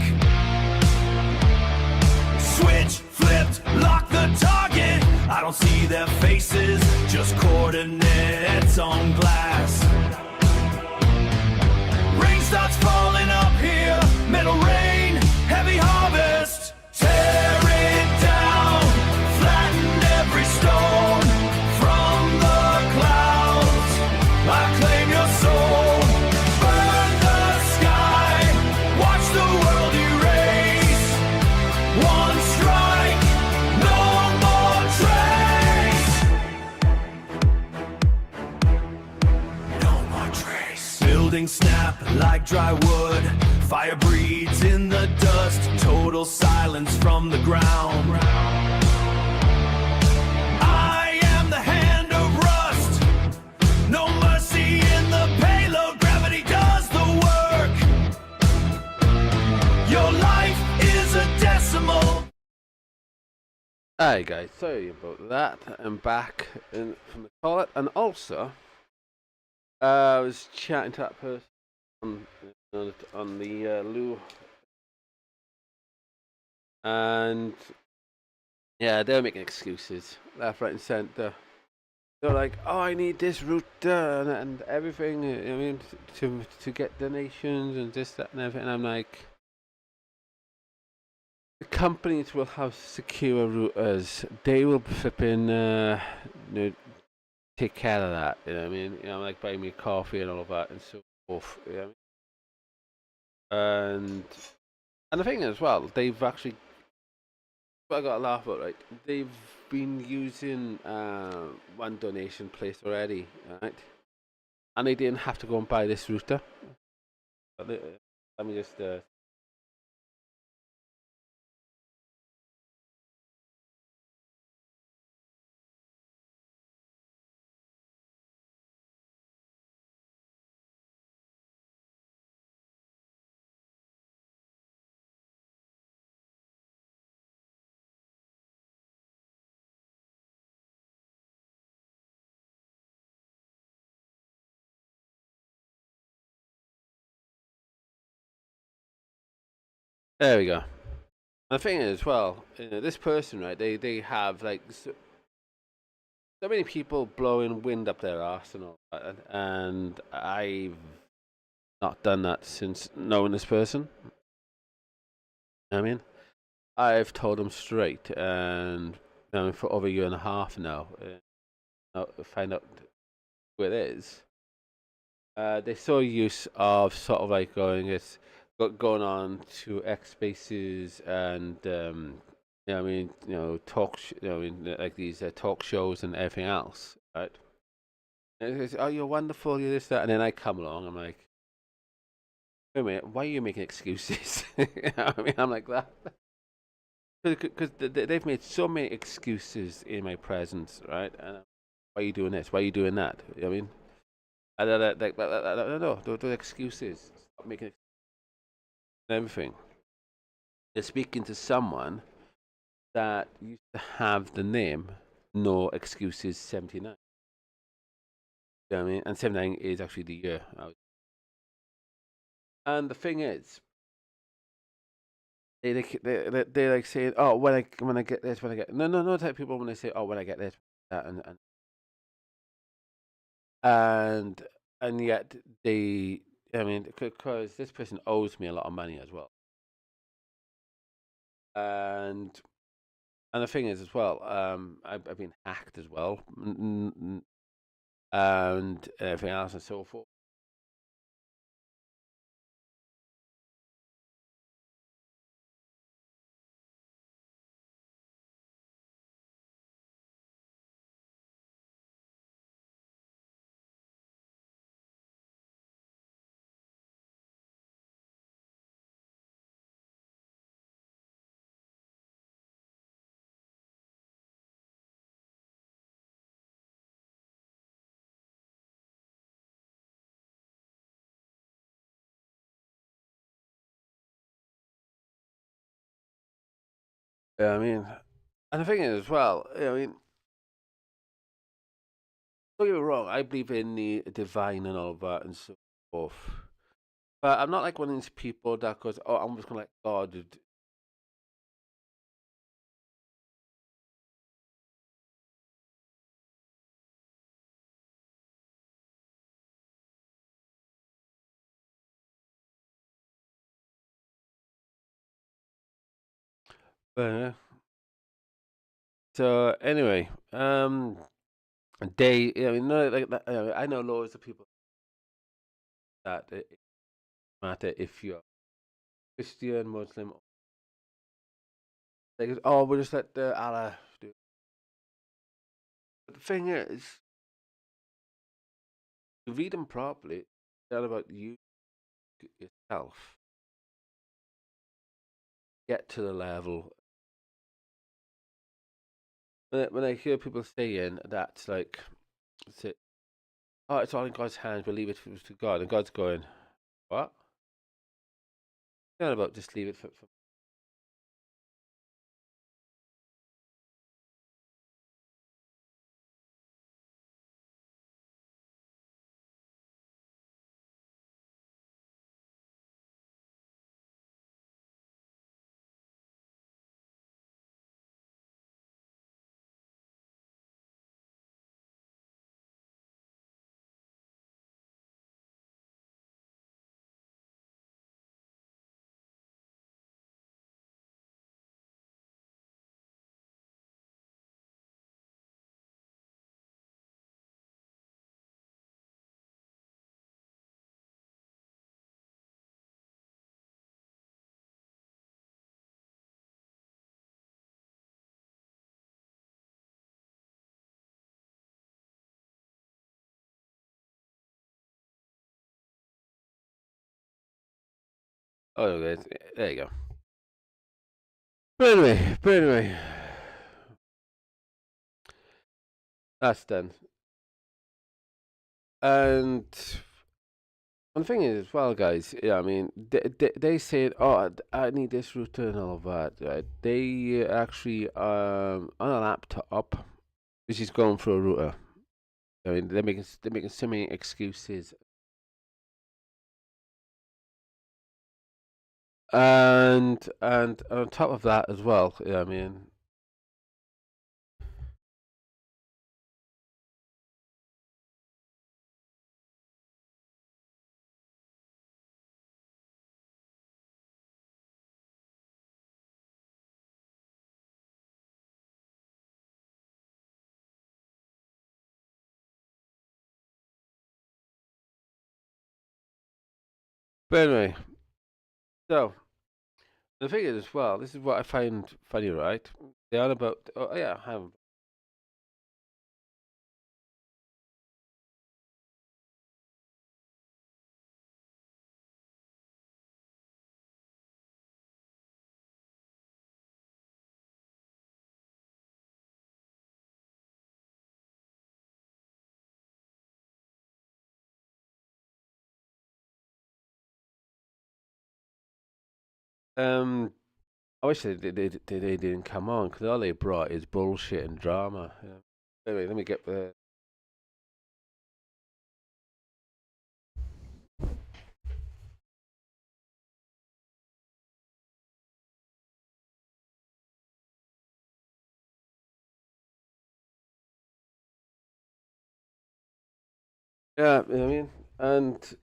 Switch, flipped, lock the target. I don't see their faces, just coordinates on glass. Rain starts falling up here, metal rain, heavy harvest. Tear it down, flatten every stone from the clouds. I claim your soul, burn the sky, watch the world erase. One strike, no more trace. No more trace. Buildings snap like dry wood, fire breathes in the dust, total silence from the ground. I am the hand of rust, no mercy in the payload, gravity does the work. Your life is a decimal. Hi guys, sorry about that. I'm back from the toilet, and also I was chatting to that person on the loo, and yeah, they're making excuses left, right, and centre. They're like, "Oh, I need this route and everything. I mean, to get donations and this, that, and everything." And I'm like, the companies will have secure routers. They will flipping take care of that. You know what I mean? You know, like buying me coffee and all of that and so forth. You know what I mean? And the thing as well, they've actually, what I got to laugh about, right? They've been using one donation place already, right? And they didn't have to go and buy this router. Let me just There we go. And the thing is, well, this person, right? They have like so many people blowing wind up their arse and all that, and I've not done that since knowing this person. I mean, I've told them straight, and I mean, for over a year and a half now, find out who it is. They saw use of sort of like going on to X Spaces and I mean, I mean, like these talk shows and everything else, right? And it says, "Oh, you're wonderful, you're this, that," and then I come along, I'm like, "Wait a minute, why are you making excuses?" I mean, I'm like that because they've made so many excuses in my presence, right? And why are you doing this? Why are you doing that? I mean, I don't know. Those excuses. Stop making everything. They're speaking to someone that used to have the name No Excuses 79. You know what I mean? And 79 is actually the year. And the thing is, they like saying, "Oh, when I get this, when I get no type of people when they say, oh, when I get this, that, and and yet they, I mean, because this person owes me a lot of money as well, and and the thing is as well, I've been hacked as well, and everything else and so forth. Yeah, I mean, and the thing is as well, I mean, don't get me wrong, I believe in the divine and all of that and so forth. But I'm not like one of these people that goes, "Oh, I'm just gonna let God." So anyway, I mean, no, like that, I know loads of people that it matter if you're Christian, Muslim. They go, "Oh, we'll just let the Allah do it." But the thing is, to read them properly, it's not about you yourself. Get to the level. When I hear people saying that's like, say, "Oh, it's all in God's hands. We'll leave it to God," and God's going, "What? It's not about just leave it for." Oh, okay, there you go. But anyway, that's done. And one thing is, well, guys, yeah, I mean, they said, "Oh, I need this router and all of that." Right? They actually on a laptop, which is going for a router. I mean, they're making so many excuses. And on top of that as well, I mean, but anyway, so the thing is, well, this is what I find funny, right? They're on about, oh yeah, I wish they didn't come on because all they brought is bullshit and drama. Yeah. Anyway, let me get the. Yeah, I mean, and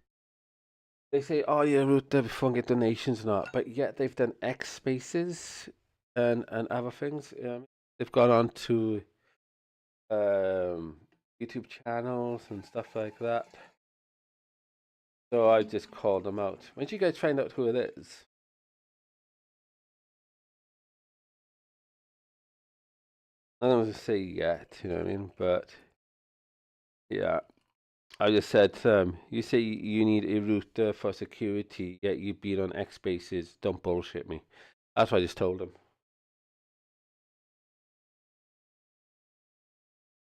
they say, oh yeah, root the fund get donations and that, but yet they've done X spaces and other things. They've gone on to um, YouTube channels and stuff like that. So I just called them out. When you guys find out who it is, I don't want to say yet, you know what I mean? But yeah, I just said, you say you need a router for security, yet you've been on X spaces. Don't bullshit me. That's what I just told them.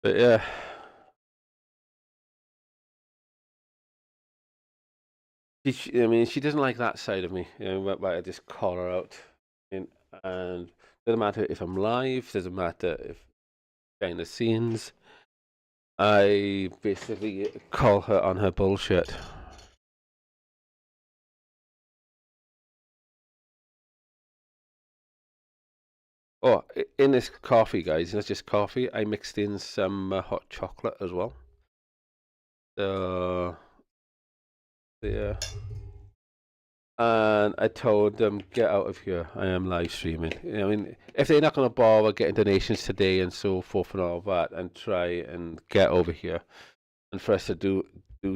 But yeah. I mean, she doesn't like that side of me. You know, but I just call her out, and doesn't matter if I'm live. Doesn't matter if behind the scenes. I basically call her on her bullshit. Oh, in this coffee, guys, it's just coffee. I mixed in some hot chocolate as well. So yeah. And I told them, get out of here. I am live streaming. I mean, if they're not going to bother getting donations today and so forth and all that, and try and get over here, and for us to do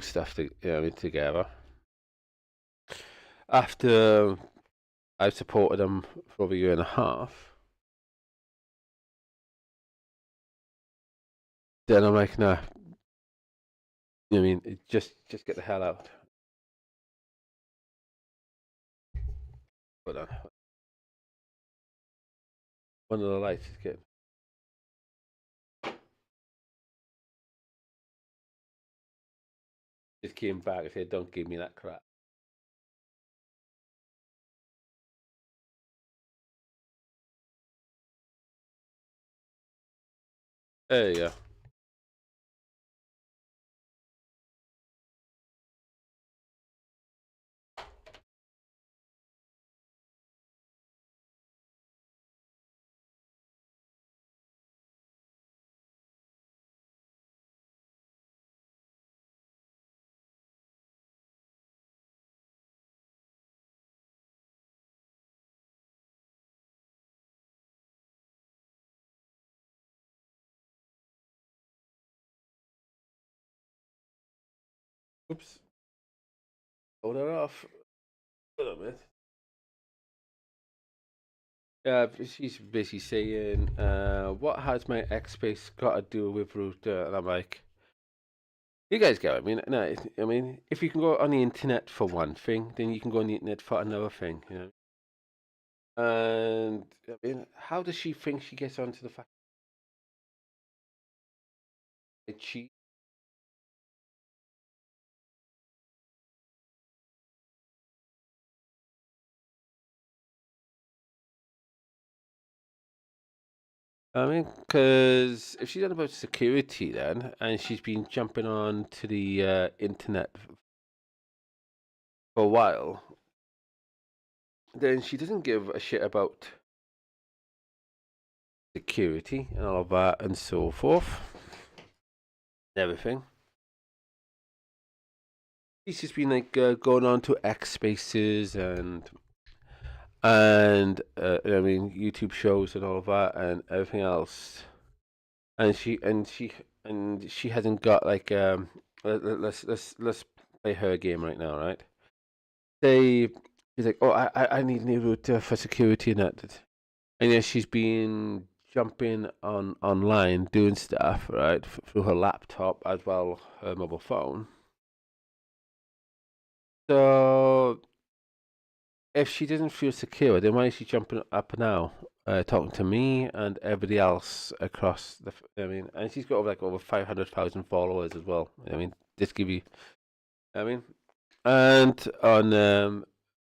stuff together. After I've supported them for over a year and a half, then I'm like, nah. I mean, just get the hell out. Hold on. One of the lights is getting. Just came back and said, don't give me that crap. There you go. Oops. Hold her off. Hold on a minute. She's basically saying, what has my X space got to do with router? And I'm like, you guys get it. I mean, no, I mean, if you can go on the internet for one thing, then you can go on the internet for another thing, you know. And I mean, how does she think she gets onto the fact that she? I mean, because if she's on about security, then, and she's been jumping on to the internet for a while, then she doesn't give a shit about security and all of that and so forth. Everything. She's just been like going on to X Spaces and I mean YouTube shows and all of that and everything else. And she hasn't got like let's play her game right now, right? Say she's like, oh, I need new route for security and that. And yeah, she's been jumping on online doing stuff, right, through her laptop as well her mobile phone. So if she doesn't feel secure, then why is she jumping up now, talking to me and everybody else across the? I mean, and she's got over 500,000 followers as well. I mean, just give you. I mean, and on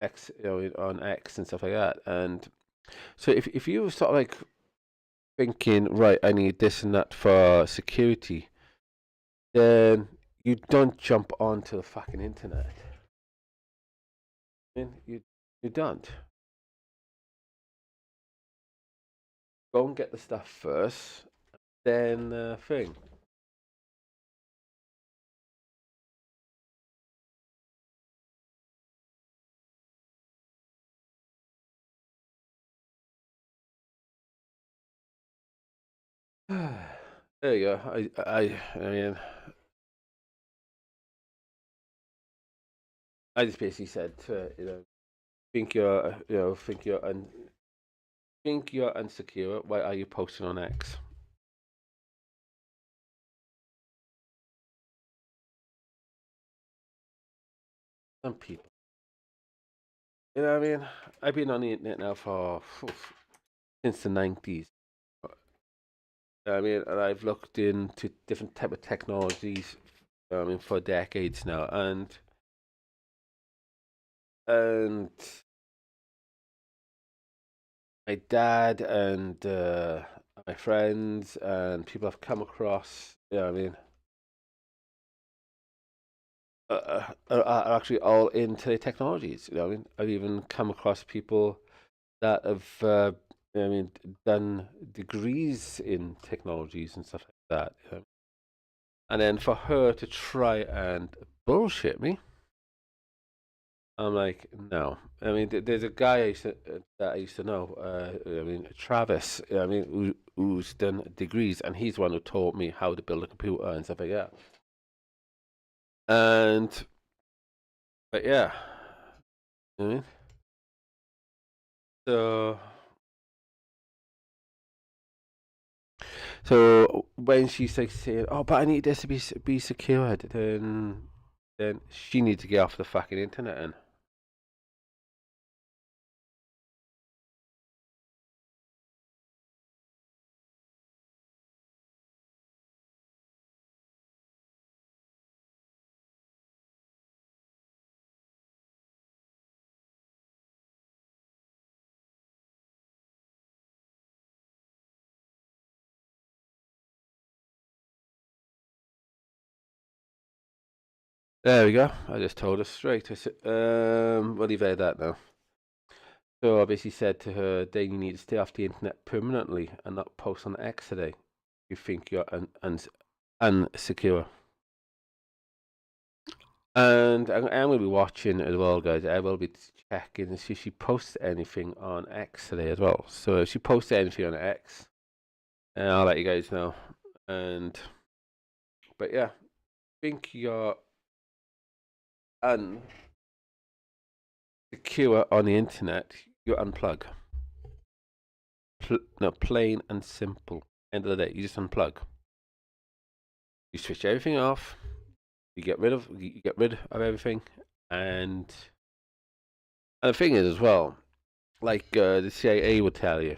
X, on X and stuff like that. And so if you were sort of like thinking, right, I need this and that for security, then you don't jump onto the fucking internet. I mean, you don't. Go and get the stuff first, then thing. There you go. I mean, I just basically said, think you're, think you're insecure. Why are you posting on X? Some people, you know what I mean? I've been on the internet now for since the 90s. I mean, and I've looked into different type of technologies. I mean, for decades now, and my dad and my friends and people I've come across. I mean, are actually all into the technologies. You know, what I mean, I've even come across people that have, I mean, done degrees in technologies and stuff like that. And then for her to try and bullshit me, I'm like, no. I mean, there's a guy that I used to know. I mean, Travis. I mean, who's done degrees, and he's the one who taught me how to build a computer and stuff like that. And but yeah, you know what I mean, so when she's like saying, "Oh, but I need this to be secured," then she needs to get off the fucking internet and. There we go. I just told her straight. I said, we'll leave it at that now. So I basically said to her, then you need to stay off the internet permanently and not post on X today. You think you're unsecure. And I'm going to be watching as well, guys. I will be checking to see if she posts anything on X today as well. So if she posts anything on X, I'll let you guys know. But yeah, think you're unsecure on the internet, you unplug. No, plain and simple. End of the day, you just unplug. You switch everything off. You get rid of everything, and the thing is as well, like the CIA would tell you,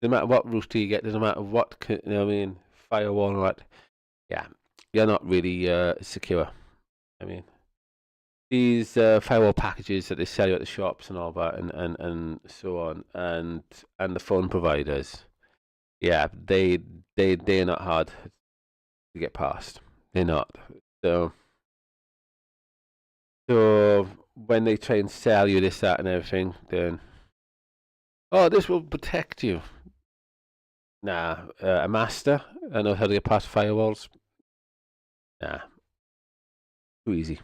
no matter what router you get, no matter what I mean, firewall and what, yeah, you're not really secure. I mean, these firewall packages that they sell you at the shops and all that, and so on, and the phone providers, yeah, they're not hard to get past. They're not. So when they try and sell you this, that, and everything, then oh, this will protect you. Nah, a master. I know how to get past firewalls. Nah, too easy.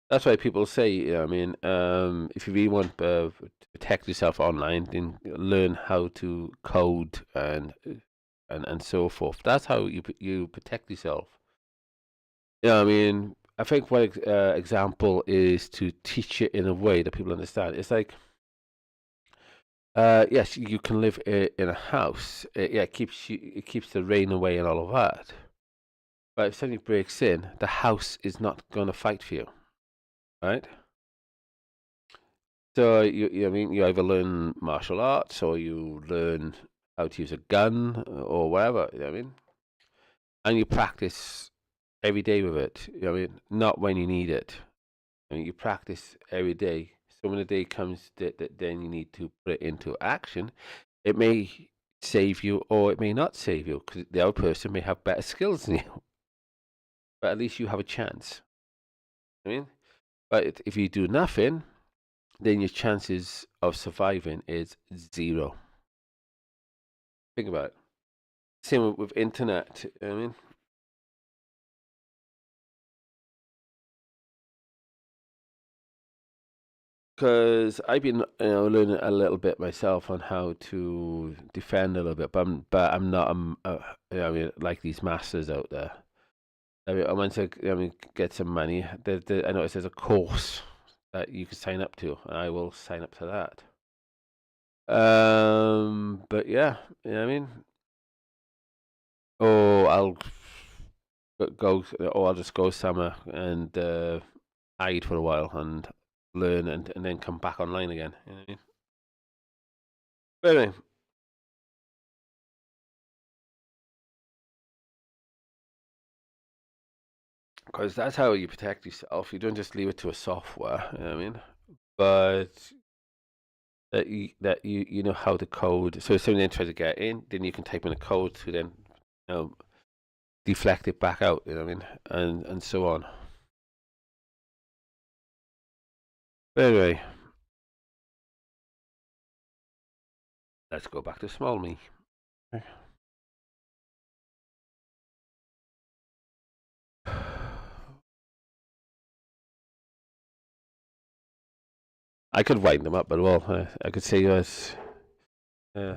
That's why people say, if you really want to protect yourself online, then learn how to code and so forth. That's how you protect yourself. Yeah, I mean, I think one example is to teach it in a way that people understand. It's like, yes, you can live in a house. Yeah, it keeps the rain away and all of that. But if somebody breaks in, the house is not going to fight for you, right? So you either learn martial arts or you learn how to use a gun or whatever. You know what I mean, and you practice every day with it. You know what I mean, not when you need it. I mean, you practice every day. So when the day comes that then you need to put it into action, it may save you or it may not save you because the other person may have better skills than you. But at least you have a chance. I mean, but if you do nothing, then your chances of surviving is zero. Think about it. Same with internet. I mean, because I've been learning a little bit myself on how to defend a little bit, but I'm not I mean, like these masters out there. I mean, once I get some money, I notice there's a course that you can sign up to, and I will sign up to that. But yeah, you know what I mean. Or I'll just go somewhere and hide for a while and learn and then come back online again. You know what I mean? But anyway, because that's how you protect yourself. You don't just leave it to a software. You know what I mean? But that you know how to code. So if somebody then tries to get in, then you can type in a code to then deflect it back out. You know what I mean? And so on. But anyway, let's go back to small me. I could wind them up, but well, I could say yes. Uh,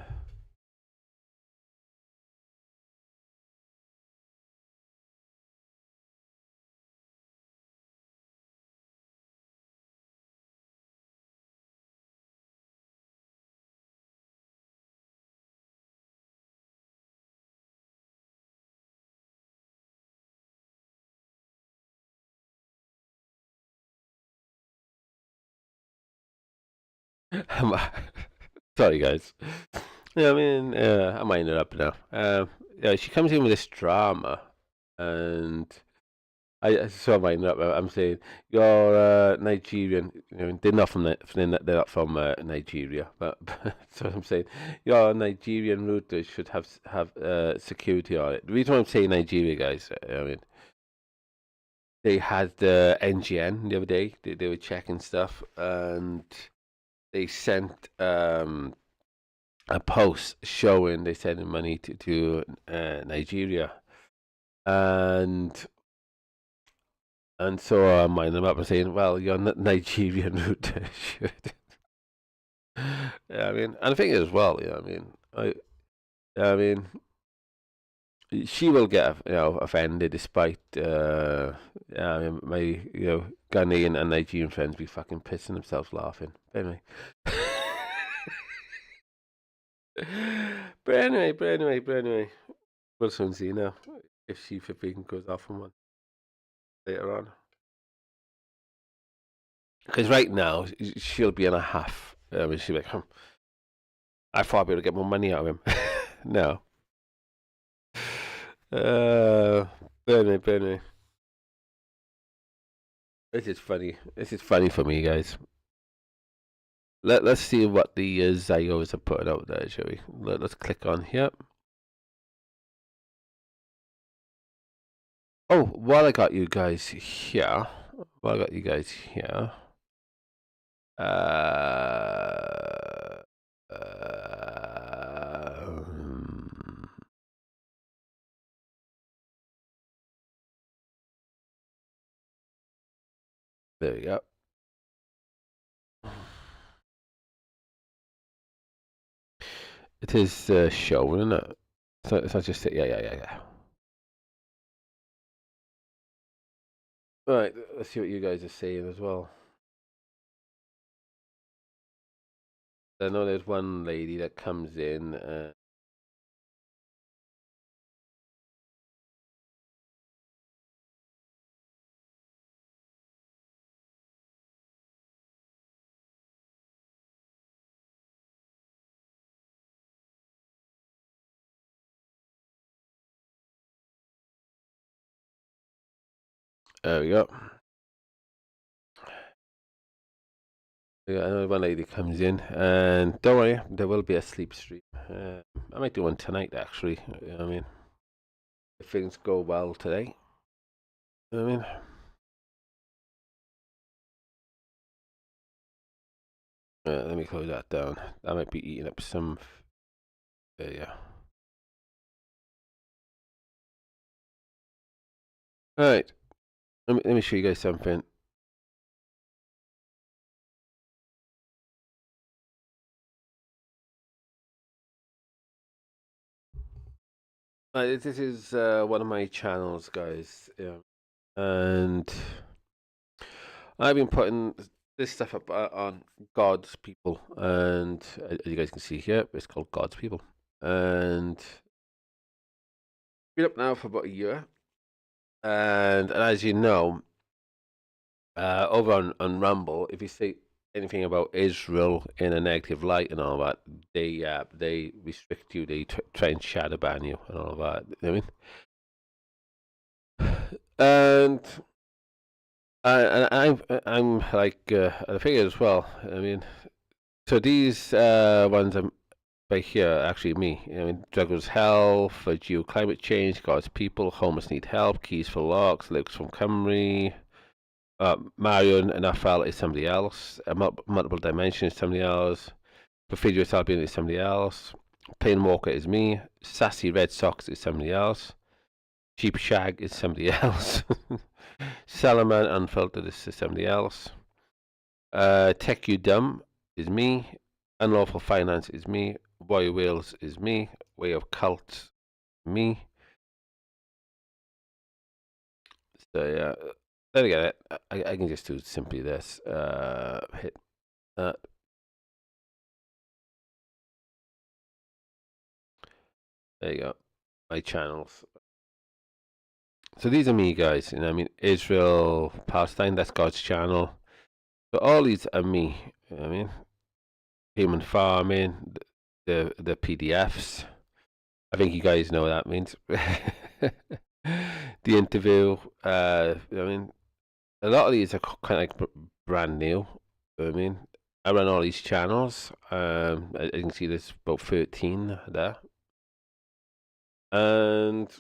sorry, guys. Yeah, I mean, I'm winding up now. Yeah, she comes in with this drama, and I so I'm winding up. I'm saying you're Nigerian. You know, they're not from they're not from Nigeria, but so I'm saying your Nigerian routers should have security on it. The reason why I'm saying Nigeria, guys, I mean, they had the NGN the other day. They were checking stuff, and they sent a post showing they sending money to Nigeria, and so I'm minding them up and saying, "Well, your Nigerian route should." Yeah, I mean, and I think as well. Yeah, I mean, I mean, she will get offended despite yeah, I mean, my Ghanaian and Nigerian friends be fucking pissing themselves laughing. Anyway. But anyway, we'll soon see now if she flipping goes off on one later on. Because right now she'll be in a half. I mean, she'll be like, I thought I'd be able to get more money out of him. No. But anyway, this is funny. This is funny for me, guys. Let's see what the Zygos are putting out there, shall we? Let's click on here. Oh, while I got you guys here, uh, um, there we go. It is showing, isn't it? So I just say, yeah. Right, let's see what you guys are saying as well. I know there's one lady that comes in. There we go. Yeah, I know one lady comes in, and don't worry, there will be a sleep stream. I might do one tonight, actually. I mean, if things go well today. I mean, let me close that down. I might be eating up some. There, yeah. All right. Let me show you guys something. This is one of my channels, guys. Yeah. And I've been putting this stuff up on God's people, and as you guys can see here, it's called God's people, and been up now for about a year. And as you know, over on Rumble, if you say anything about Israel in a negative light and all that, they restrict you. They try and shadow ban you and all that. I mean, and I'm like I figure as well. I mean, so these ones are by here actually me. I mean, juggles health, geo climate change, God's people, homeless need help, keys for locks, Luke's from Cymru. Marion and Afal is somebody else. Multiple dimensions is somebody else. Perfidious Albion is somebody else. Plain Walker is me. Sassy Red Sox is somebody else. Cheap Shag is somebody else. Salaman Unfiltered is somebody else. Tech You Dumb is me. Unlawful Finance is me. Boy Wales is me. Way of Cult, me. So yeah, there we go. I can just do simply this. Hit that. There you go. My channels. So these are me, guys. I mean, Israel, Palestine, that's God's channel. So all these are me. I mean, human farming, the PDFs. I think you guys know what that means. The interview. I mean, a lot of these are kind of like brand new. I mean, I run all these channels. As you can see, there's about 13 there. And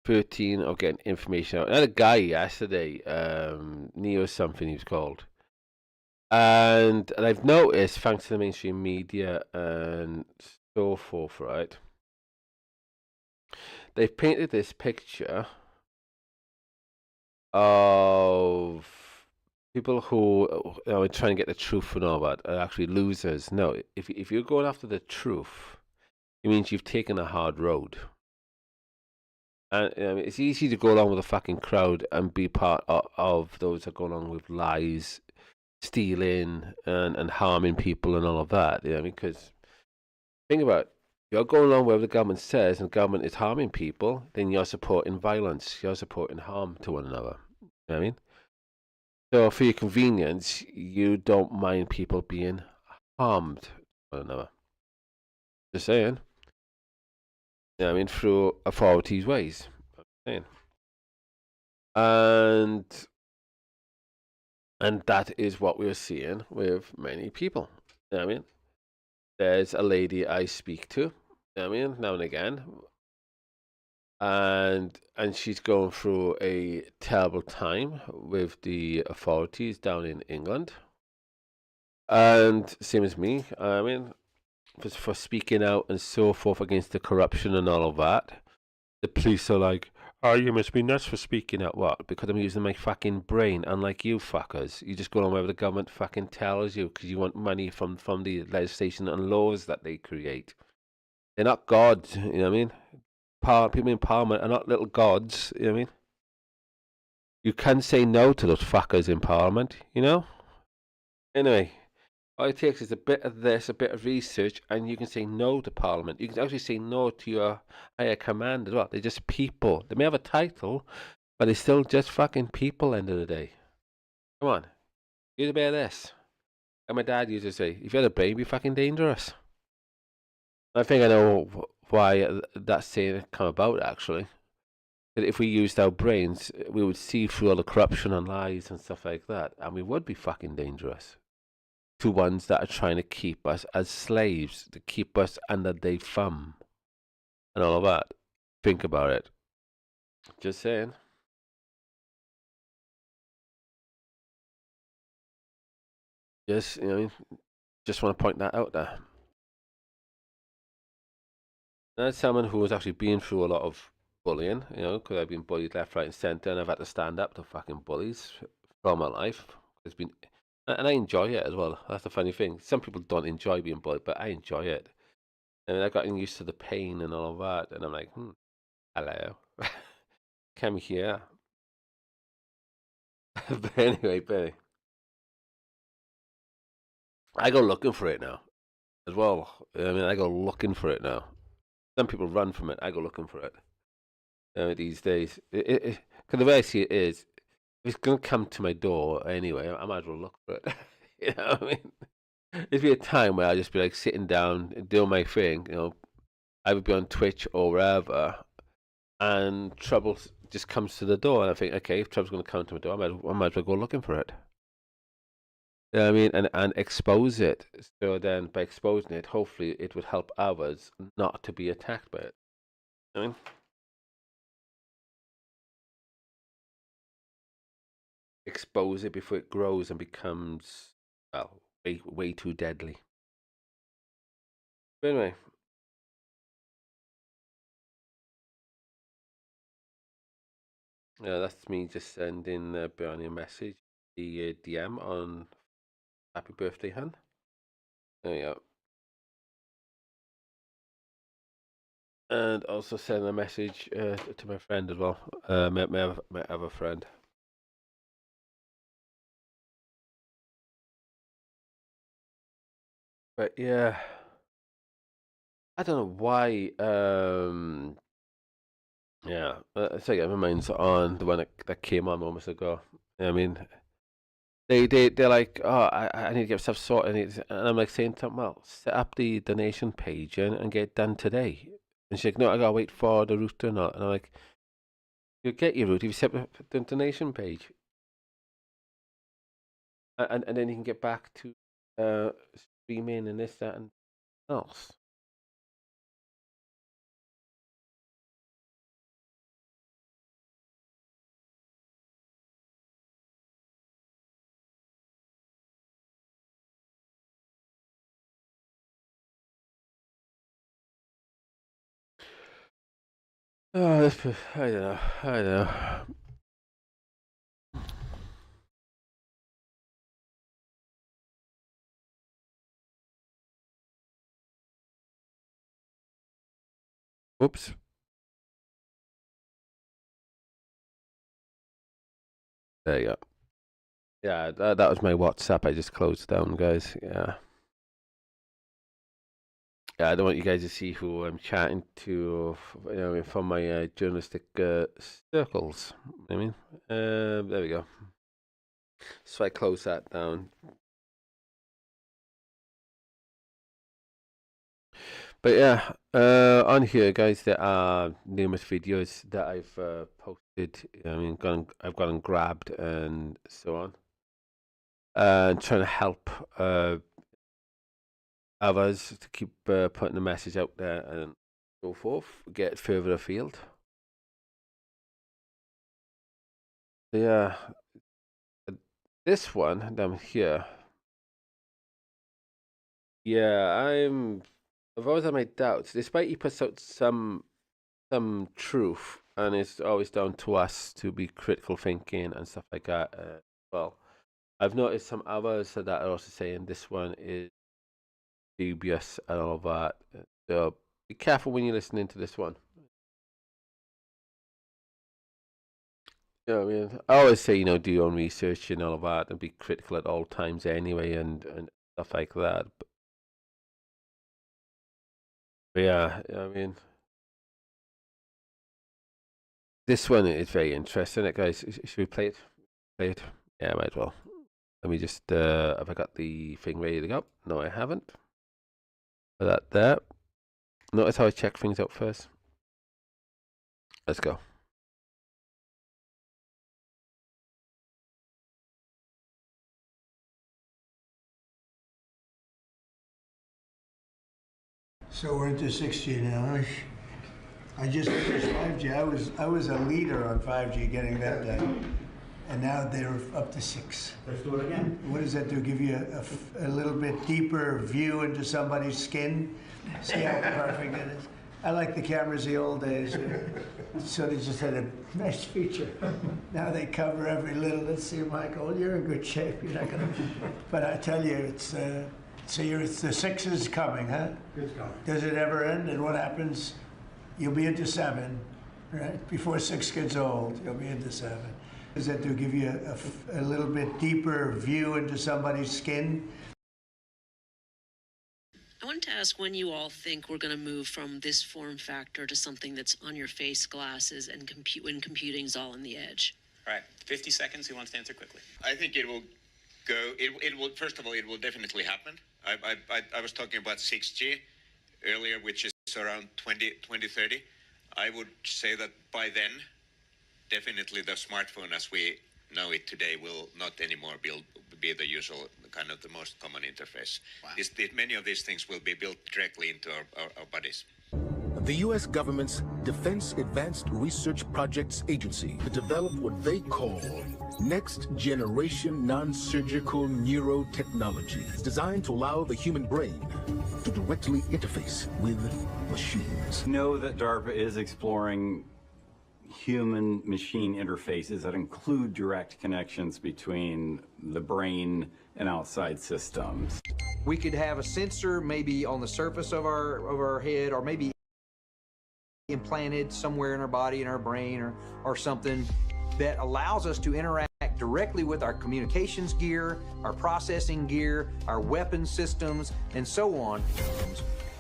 13 of getting information out. I had a guy yesterday, Neo something he was called. And I've noticed, thanks to the mainstream media and so forth, right? They've painted this picture of people who are trying to get the truth and all that are actually losers. No, if you're going after the truth, it means you've taken a hard road. And it's easy to go along with the fucking crowd and be part of those that go along with lies, stealing, and harming people and all of that. You know, because think about it. You're going along where the government says, and the government is harming people, then you're supporting violence. You're supporting harm to one another. You know what I mean? So for your convenience, you don't mind people being harmed to one another. Just saying. You know what I mean? Through authorities' ways. I'm saying. And that is what we're seeing with many people. You know what I mean? There's a lady I speak to, you know what I mean, now and again. and she's going through a terrible time with the authorities down in England. And same as me, I mean, for speaking out and so forth against the corruption and all of that. The police are like, "Oh, you must be nuts for speaking out." What? Because I'm using my fucking brain, unlike you fuckers. You just go on wherever the government fucking tells you because you want money from the legislation and laws that they create. They're not gods, you know what I mean? People in parliament are not little gods, you know what I mean? You can say no to those fuckers in parliament, you know? Anyway, all it takes is a bit of this, a bit of research, and you can say no to Parliament. You can actually say no to your higher command as well. They're just people. They may have a title, but they're still just fucking people end of the day. Come on. Use a bit of this. And my dad used to say, if you had a brain, be fucking dangerous. I think I know why that saying come about, actually. That if we used our brains, we would see through all the corruption and lies and stuff like that, and we would be fucking dangerous to ones that are trying to keep us as slaves, to keep us under their thumb and all of that. Think about it. Just saying. Just, you know, just want to point that out there. And as someone who has actually been through a lot of bullying, you know, because I've been bullied left, right, and centre, and I've had to stand up to fucking bullies from my life. It's been, and I enjoy it as well. That's the funny thing. Some people don't enjoy being bullied, but I enjoy it. I mean, I've gotten used to the pain and all of that, and I'm like, hello, come here. But anyway, Benny, I go looking for it now as well. I mean, I go looking for it now. Some people run from it. I go looking for it these days. Because the way I see it is, if it's going to come to my door anyway, I might as well look for it. You know what I mean? There'd be a time where I'd just be like sitting down, doing my thing, you know, I would be on Twitch or wherever, and trouble just comes to the door, and I think, okay, if trouble's going to come to my door, I might as well go looking for it. You know what I mean? And expose it. So then, by exposing it, hopefully it would help others not to be attacked by it. You know what I mean? Expose it before it grows and becomes, well, way too deadly. But anyway, yeah, that's me just sending Bernie a message, the DM on Happy Birthday, hun. There you go. And also send a message to my friend as well, my other friend. But yeah, I don't know why. Yeah, so yeah, my mind's on the one that came on moments ago. I mean, they're like, oh, I need to get stuff sorted, and I'm like saying to them, well, set up the donation page and get it done today. And she's like, no, I gotta wait for the route or not. And I'm like, you'll get your route if you set up the donation page, and then you can get back to streaming and this, that, and else. Oh, I don't know. I don't know. Oops. There you go. Yeah, that was my WhatsApp. I just closed down, guys. Yeah. Yeah, I don't want you guys to see who I'm chatting to, you know, from my journalistic circles. I mean, there we go. So I close that down. But yeah, on here, guys, there are numerous videos that I've posted. I mean, I've gone and grabbed and so on, and trying to help others to keep putting the message out there and so forth, get further afield. Yeah, uh, this one down here. Yeah, I've always had my doubts, despite he puts out some truth, and it's always down to us to be critical thinking and stuff like that. Well, I've noticed some others that are also saying this one is dubious and all of that. So be careful when you're listening to this one. I mean, I always say, do your own research and all of that, and be critical at all times anyway, and stuff like that. But yeah, I mean, this one is very interesting. Guys, should we play it? Play it? Yeah, might as well. Let me just, have I got the thing ready to go? No, I haven't. Put that there. Notice how I check things out first. Let's go. So we're into 6G now. I just finished 5G. I was a leader on 5G getting that done. And now they're up to 6. Let's do it again. What does that do? Give you a little bit deeper view into somebody's skin? See how perfect it is? I like the cameras the old days. So they just had a nice feature. Now they cover every little. Let's see, Michael, you're in good shape. You're not gonna. But I tell you, it's the 6 is coming, huh? It's coming. Does it ever end? And what happens? You'll be into 7, right? Before 6 gets old, you'll be into 7. Does that do? Give you a little bit deeper view into somebody's skin? I wanted to ask when you all think we're going to move from this form factor to something that's on your face, glasses, and when computing's all on the edge. All right, 50 seconds. Who wants to answer quickly? I think it will go. It will. First of all, it will definitely happen. I was talking about 6G earlier, which is around 2030. I would say that by then, definitely the smartphone as we know it today will not anymore be the usual kind of the most common interface. Wow. Many of these things will be built directly into our bodies. The U.S. government's Defense Advanced Research Projects Agency to develop what they call next-generation non-surgical neurotechnology. It's designed to allow the human brain to directly interface with machines. Know that DARPA is exploring human-machine interfaces that include direct connections between the brain and outside systems. We could have a sensor maybe on the surface of our head, or maybe implanted somewhere in our body, in our brain, or something that allows us to interact directly with our communications gear, our processing gear, our weapon systems, and so on.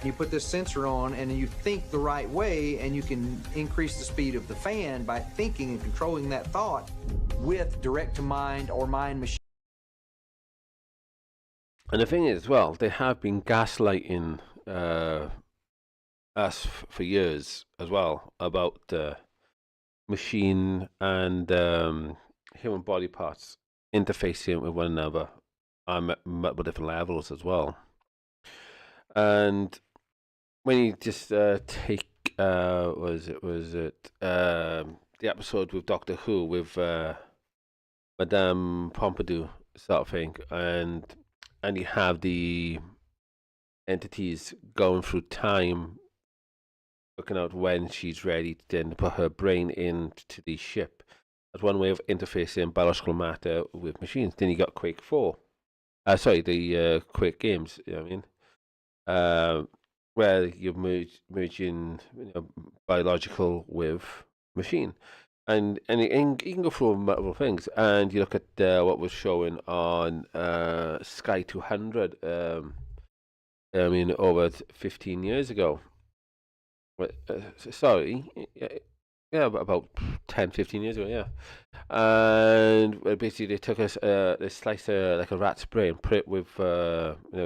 You put this sensor on and you think the right way, and you can increase the speed of the fan by thinking and controlling that thought with direct-to-mind or mind-machine. And the thing is, well, they have been gaslighting us for years as well about machine and human body parts interfacing with one another on multiple different levels as well. And when you just take was it the episode with Doctor Who with Madame Pompadour sort of thing, and you have the entities going through time, working out when she's ready to then put her brain into the ship. That's one way of interfacing biological matter with machines. Then you got Quake 4. The Quake games, you know what I mean? Where you're merging biological with machine. And you can go through multiple things. And you look at what was showing on Sky 200, over 15 years ago. About 10, 15 years ago, yeah. And basically they took us, they sliced like a rat's brain, put it with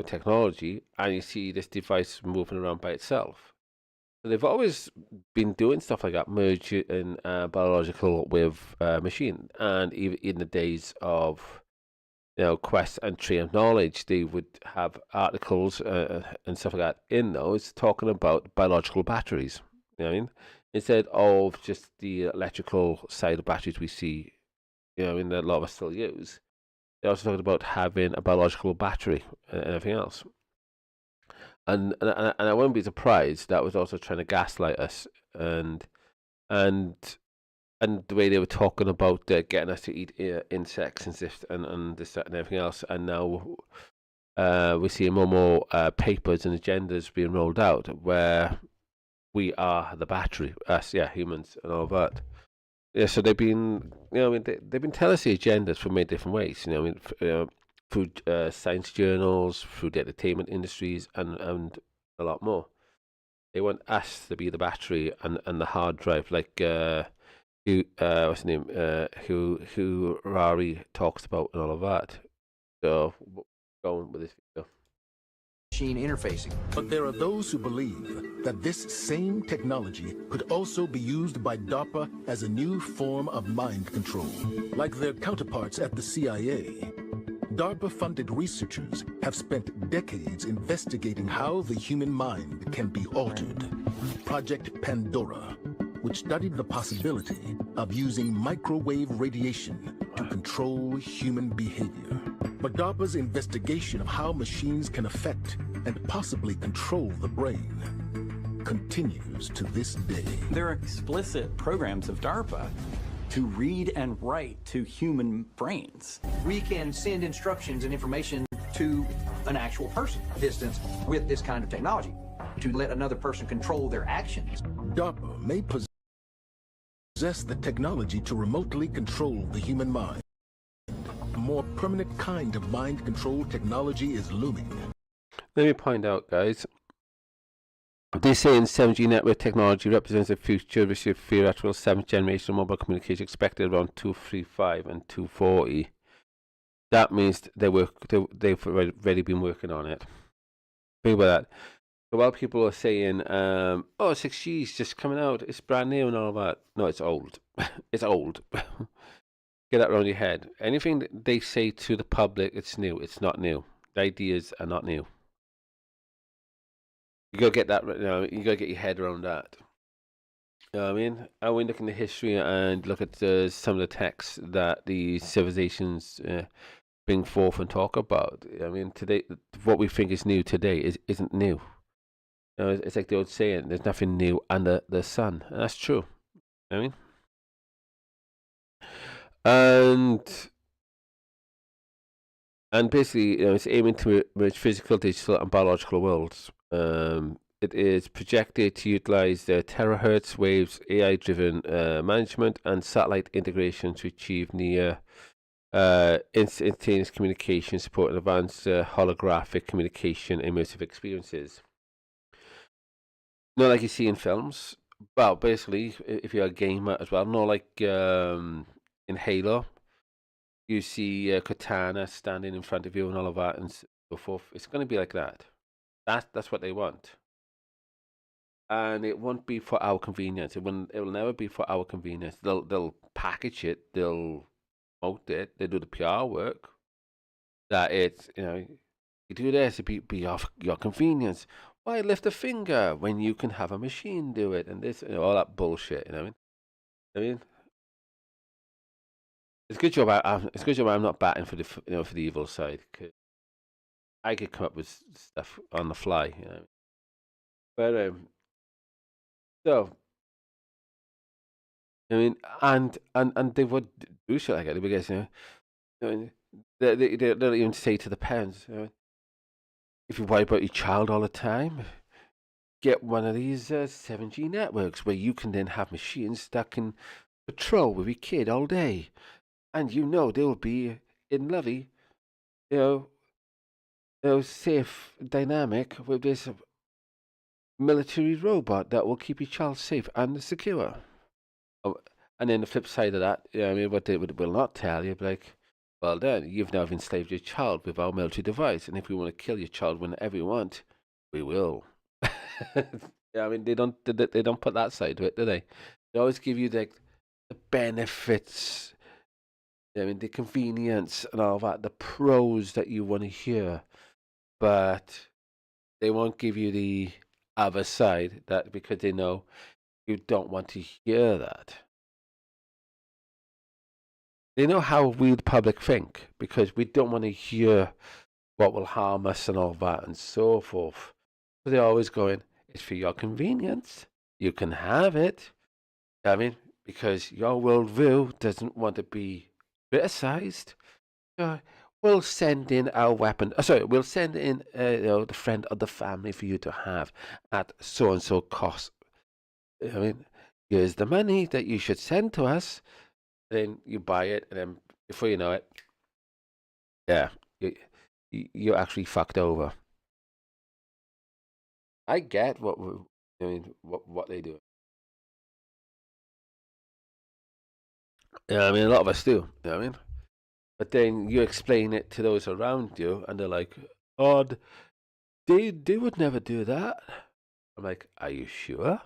technology, and you see this device moving around by itself. So they've always been doing stuff like that, merging biological with machine. And even in the days of Quest and Tree of Knowledge, they would have articles and stuff like that in those talking about biological batteries. You know what I mean? Instead of just the electrical side of batteries we see that a lot of us still use. They also talked about having a biological battery and everything else. And I wouldn't be surprised that was also trying to gaslight us, and and and the way they were talking about getting us to eat insects and this, that, and everything else. And now we're seeing more and more papers and agendas being rolled out where we are the battery, us, humans, and all that. Yeah, so they've been, they've been telling us the agendas for many different ways. Through science journals, through the entertainment industries, and a lot more. They want us to be the battery and the hard drive, like what's his name? Who Rari talks about and all of that. So going with this video. Machine interfacing. But there are those who believe that this same technology could also be used by DARPA as a new form of mind control. Like their counterparts at the CIA, DARPA-funded researchers have spent decades investigating how the human mind can be altered. Project Pandora, which studied the possibility of using microwave radiation to control human behavior. But DARPA's investigation of how machines can affect and possibly control the brain continues to this day. There are explicit programs of DARPA to read and write to human brains. We can send instructions and information to an actual person distance with this kind of technology to let another person control their actions. DARPA may possess the technology to remotely control the human mind. A more permanent kind of mind control technology is looming. Let me point out, guys. They say in 7G network technology represents a future with your theoretical 7th generation mobile communication expected around 235 and 240. That means they've already been working on it. Think about that. So while people are saying, oh, 6G is just coming out, it's brand new and all that. No, it's old. It's old. Get that around your head. Anything that they say to the public, it's new. It's not new. The ideas are not new. You gotta get that. You gotta get your head around that. You know what I mean? I went look in the history and look at some of the texts that the civilizations bring forth and talk about. I mean, today, what we think is new today isn't new. It's like the old saying: "There's nothing new under the sun," and that's true. You know what I mean. And basically, it's aiming to merge physical, digital, and biological worlds. It is projected to utilize the terahertz waves, AI-driven management, and satellite integration to achieve near instantaneous communication, supporting advanced holographic communication, immersive experiences. Not like you see in films. Well, basically, if you're a gamer as well, not like in Halo. You see Cortana standing in front of you and all of that and so forth. It's going to be like that. That's what they want. And it won't be for our convenience. It will never be for our convenience. They'll package it. They'll promote it. They do the PR work. That it's you do this, it be off your convenience. Why lift a finger when you can have a machine do it and this all that bullshit? You know what I mean? It's a good job. It's a good job I'm not batting for the for the evil side, because I could come up with stuff on the fly. But so I mean, and they would do shit like that because they'll even say to the parents, if you worry about your child all the time, get one of these 7G networks where you can then have machines that can patrol with your kid all day. And they'll be in lovely, safe dynamic with this military robot that will keep your child safe and secure. Oh, and then the flip side of that, what they will not tell you, like, well then, you've now enslaved your child with our military device, and if we want to kill your child whenever we want, we will. They don't put that side to it, do they? They always give you the benefits. The convenience and all that, the pros that you want to hear, but they won't give you the other side, that because they know you don't want to hear that. they know how we the public think, because we don't want to hear what will harm us and all that and so forth. So they're always going, it's for your convenience. You can have it. I mean, because your worldview doesn't want to be criticized. We'll send in our weapon. Sorry, we'll send in the friend of the family for you to have at so and so cost. I mean, here's the money that you should send to us. Then you buy it, and then before you know it, yeah, you're actually fucked over. I get what they do. Yeah, I mean, a lot of us do. You know what I mean? But then you explain it to those around you, and they're like, "Oh, they would never do that." I'm like, "Are you sure?"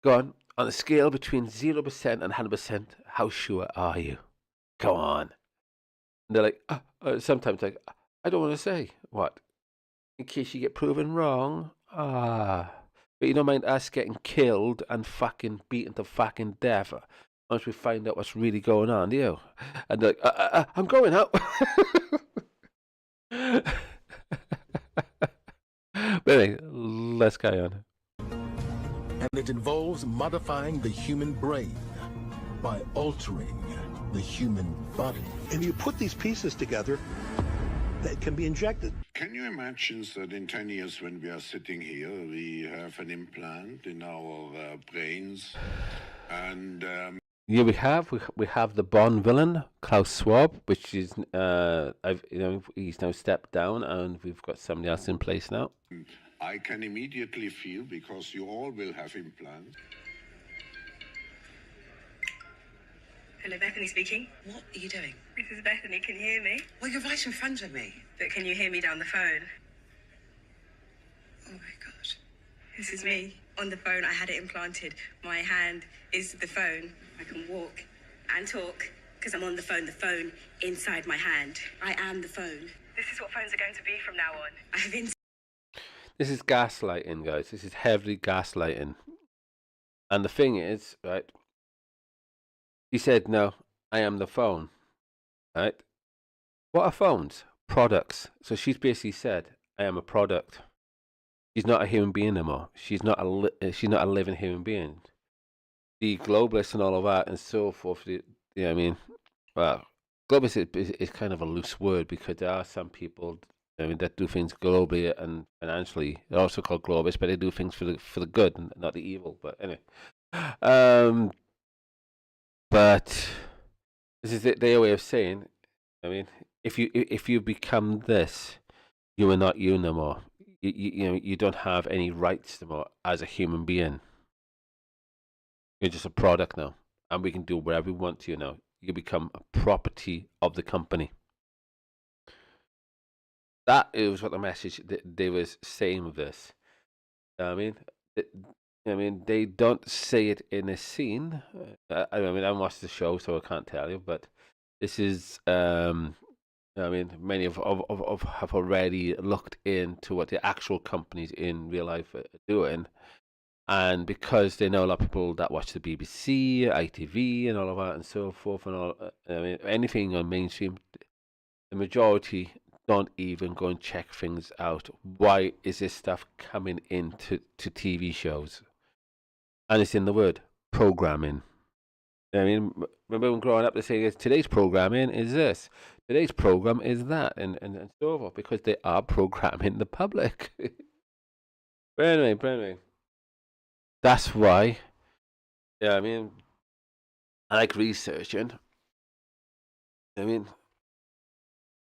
Go on a scale between 0% and 100%. How sure are you? Come on. And they're like, sometimes like, I don't want to say what, in case you get proven wrong. But you don't mind us getting killed and fucking beaten to fucking death once we find out what's really going on, do you? And they're like, I'm going out. But anyway, let's carry on. And it involves modifying the human brain by altering the human body. And you put these pieces together that can be injected. Can you imagine that in 10 years when we are sitting here, we have an implant in our brains and... Yeah, we have the Bond villain Klaus Schwab, which is he's now stepped down, and we've got somebody else in place now. I can immediately feel, because you all will have implants. Hello, Bethany speaking. What are you doing? This is Bethany. Can you hear me? Well, you're right in front of me. But can you hear me down the phone? Oh my God. This is me. On the phone, I had it implanted. My hand is the phone. I can walk and talk because I'm on the phone. The phone inside my hand. I am the phone. This is what phones are going to be from now on. I have This is gaslighting, guys. This is heavily gaslighting. And the thing is, right, he said, no, I am the phone, right? What are phones? Products. So she's basically said, I am a product. She's not a human being anymore. She's not a living human being. The globalists and all of that and so forth, you know what I mean? Well, globalist is kind of a loose word, because there are some people, I mean, that do things globally and financially. They're also called globalists, but they do things for the good and not the evil. But anyway, but this is their way of saying, I mean, if you become this, you are not you no more. You don't have any rights no more as a human being. You're just a product now, and we can do whatever we want to you now. You become a property of the company. That is what the message that they was saying with this. I mean, they don't say it in a scene. I mean, I watched the show, so I can't tell you. But this is, I mean, many have already looked into what the actual companies in real life are doing. And because they know a lot of people that watch the BBC, ITV, and all of that, and so forth, and all, I mean, anything on mainstream, the majority don't even go and check things out. Why is this stuff coming into TV shows? And it's in the word programming. I mean, remember when growing up, they say today's programming is this, today's program is that, and so forth, because they are programming the public. But anyway. That's why, yeah, I mean, I like researching. I mean,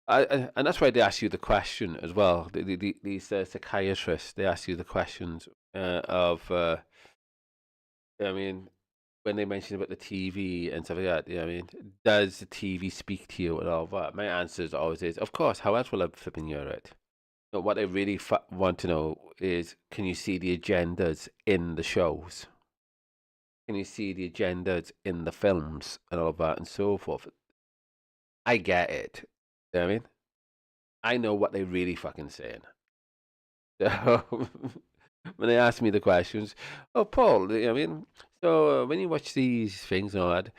and that's why they ask you the question as well. These psychiatrists, they ask you the questions of, I mean, when they mention about the TV and stuff like that, I mean, does the TV speak to you and all that? My answer is always is, of course, how else will I flipping hear it? But what I really want to know is, can you see the agendas in the shows? Can you see the agendas in the films and all of that and so forth? I get it. You know what I mean? I know what they're really fucking saying. So when they ask me the questions, oh, Paul, you know what I mean? So when you watch these things and all that,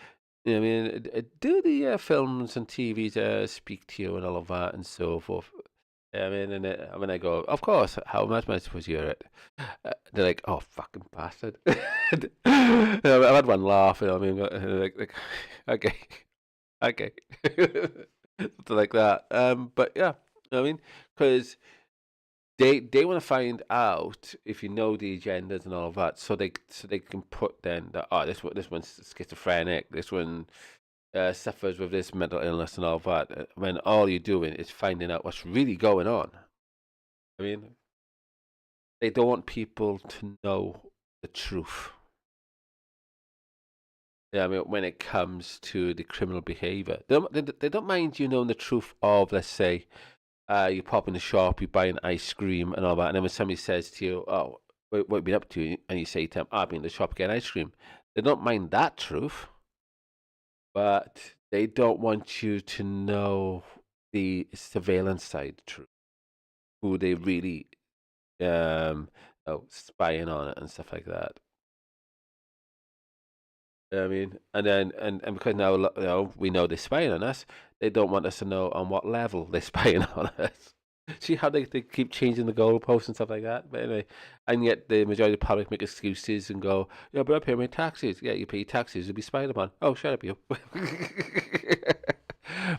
I mean, do the films and TVs speak to you and all of that and so forth? I mean, and when I go, of course, how much am I supposed to hear it? They're like, oh, fucking bastard. I've had one laugh, I mean, like okay, okay. Something like that. But yeah, I mean, because they want to find out if you know the agendas and all of that, so they can put then that this one's schizophrenic, this one suffers with this mental illness and all of that. When all you're doing is finding out what's really going on. I mean, they don't want people to know the truth. Yeah, I mean, when it comes to the criminal behavior, they don't mind you knowing the truth of, let's say, you pop in the shop, you buy an ice cream and all that, and then when somebody says to you, "Oh, what have you been up to?" and you say to them, "I've been in the shop getting ice cream," they don't mind that truth, but they don't want you to know the surveillance side truth, who they really spying on it and stuff like that. I mean, and then and because now we know they're spying on us, they don't want us to know on what level they're spying on us. See how they keep changing the goalposts and stuff like that. But anyway, and yet the majority of the public make excuses and go, "Yeah, but I pay my taxes." Yeah, you pay your taxes, you'll be spied upon. Oh, shut up, you.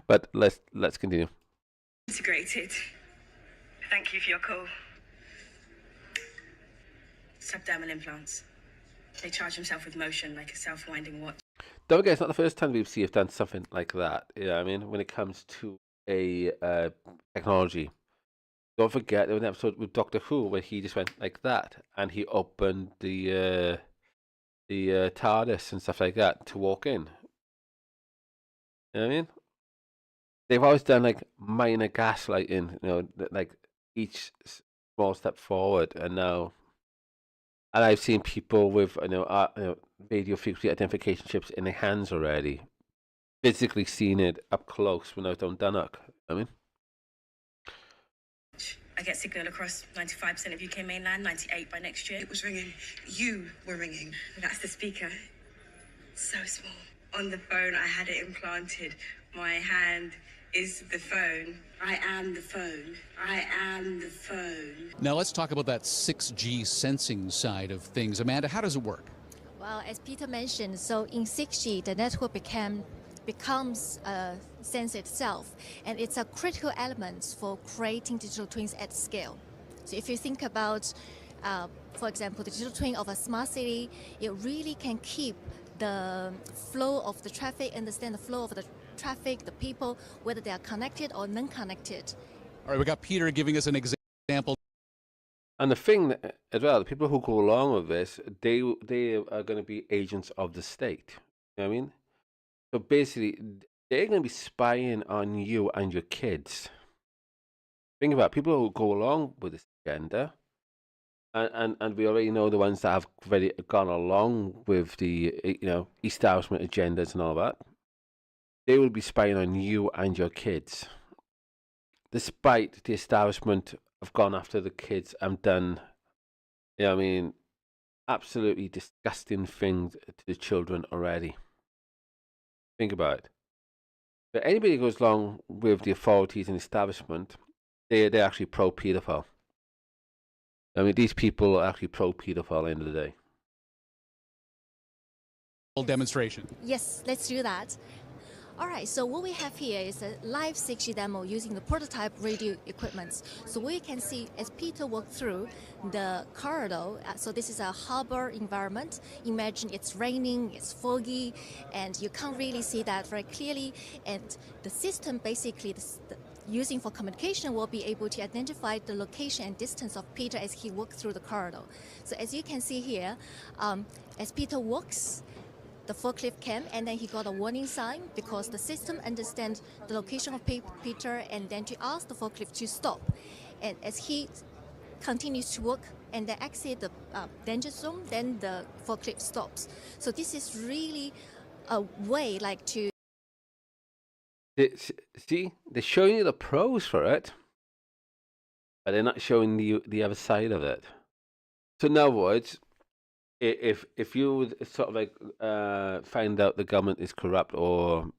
But let's continue. Integrated. Thank you for your call. Subdermal implants. They charge himself with motion like a self-winding watch. Don't forget, it's not the first time BBC have done something like that. You know what I mean? When it comes to a technology. Don't forget there was an episode with Doctor Who where he just went like that and he opened the TARDIS and stuff like that to walk in. You know what I mean? They've always done like minor gaslighting, you know, like each small step forward, and I've seen people with radio frequency identification chips in their hands already, physically seen it up close when I was on Dunnock. I mean, I get signal across 95% of UK mainland, 98 by next year. It was ringing. You were ringing. That's the speaker. So small. On the phone, I had it implanted. My hand is the phone. I am the phone. I am the phone. Now let's talk about that 6G sensing side of things. Amanda, how does it work? Well, as Peter mentioned, so in 6G, the network becomes sense itself, and it's a critical element for creating digital twins at scale. So if you think about, for example, the digital twin of a smart city, it really can keep the flow of the traffic, understand the flow of the traffic, the people, whether they are connected or non-connected. All right, we got Peter giving us an example. And the thing that, as well, the people who go along with this, they are going to be agents of the state. You know what I mean? So basically, they're going to be spying on you and your kids. Think about it, people who go along with this agenda, and we already know the ones that have already gone along with the establishment agendas and all that. They will be spying on you and your kids. Despite the establishment have gone after the kids and done, you know what I mean, absolutely disgusting things to the children already. Think about it. But anybody who goes along with the authorities and establishment, they're actually pro-pedophile. I mean, these people are actually pro-pedophile at the end of the day. Demonstration. Yes, let's do that. All right, so what we have here is a live 6G demo using the prototype radio equipment. So we can see as Peter walked through the corridor, so this is a harbor environment. Imagine it's raining, it's foggy, and you can't really see that very clearly. And the system basically, using for communication, will be able to identify the location and distance of Peter as he walked through the corridor. So as you can see here, as Peter walks, the forklift came, and then he got a warning sign because the system understands the location of Peter, and then to ask the forklift to stop. And as he continues to walk and then exit the danger zone, then the forklift stops. So this is really a way like to... See, they're showing you the pros for it, but they're not showing you the other side of it. So in other words, if you would sort of like find out the government is corrupt, or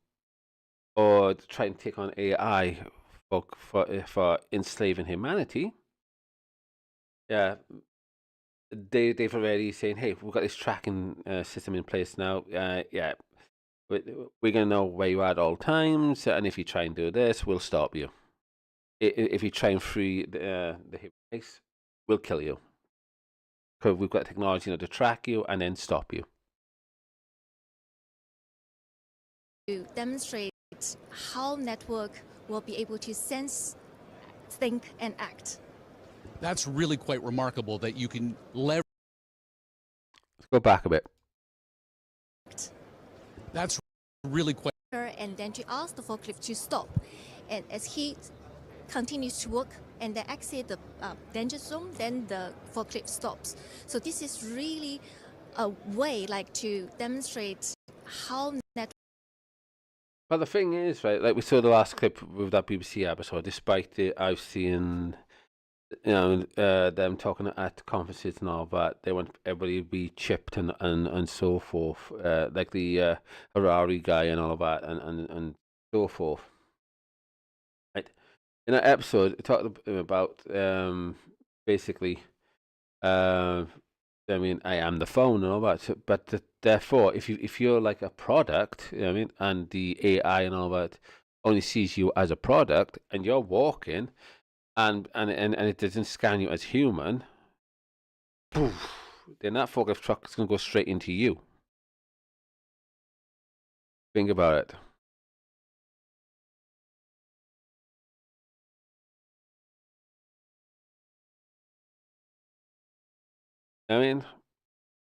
try and take on AI for enslaving humanity, yeah, they've already saying, hey, we've got this tracking system in place now. Yeah, we're gonna know where you are at all times, and if you try and do this, we'll stop you. If you try and free the human race, we'll kill you. Because we've got technology, to track you and then stop you. To demonstrate how network will be able to sense, think, and act. That's really quite remarkable that you can leverage. Let's go back a bit. That's really quite. And then to ask the forklift to stop. And as he continues to work and then exit the danger zone, then the forklift stops. So this is really a way like to demonstrate how network. But the thing is, right, like we saw the last clip with that BBC episode, despite it, I've seen, them talking at conferences and all that, they want everybody to be chipped and so forth, like the Harari guy and all of that, and so forth. Right. In that episode, it talked about basically, I am the phone and all that. So, but therefore, if you're like a product, and the AI and all that only sees you as a product, and you're walking, and it doesn't scan you as human, poof, then that forklift truck is gonna go straight into you. Think about it.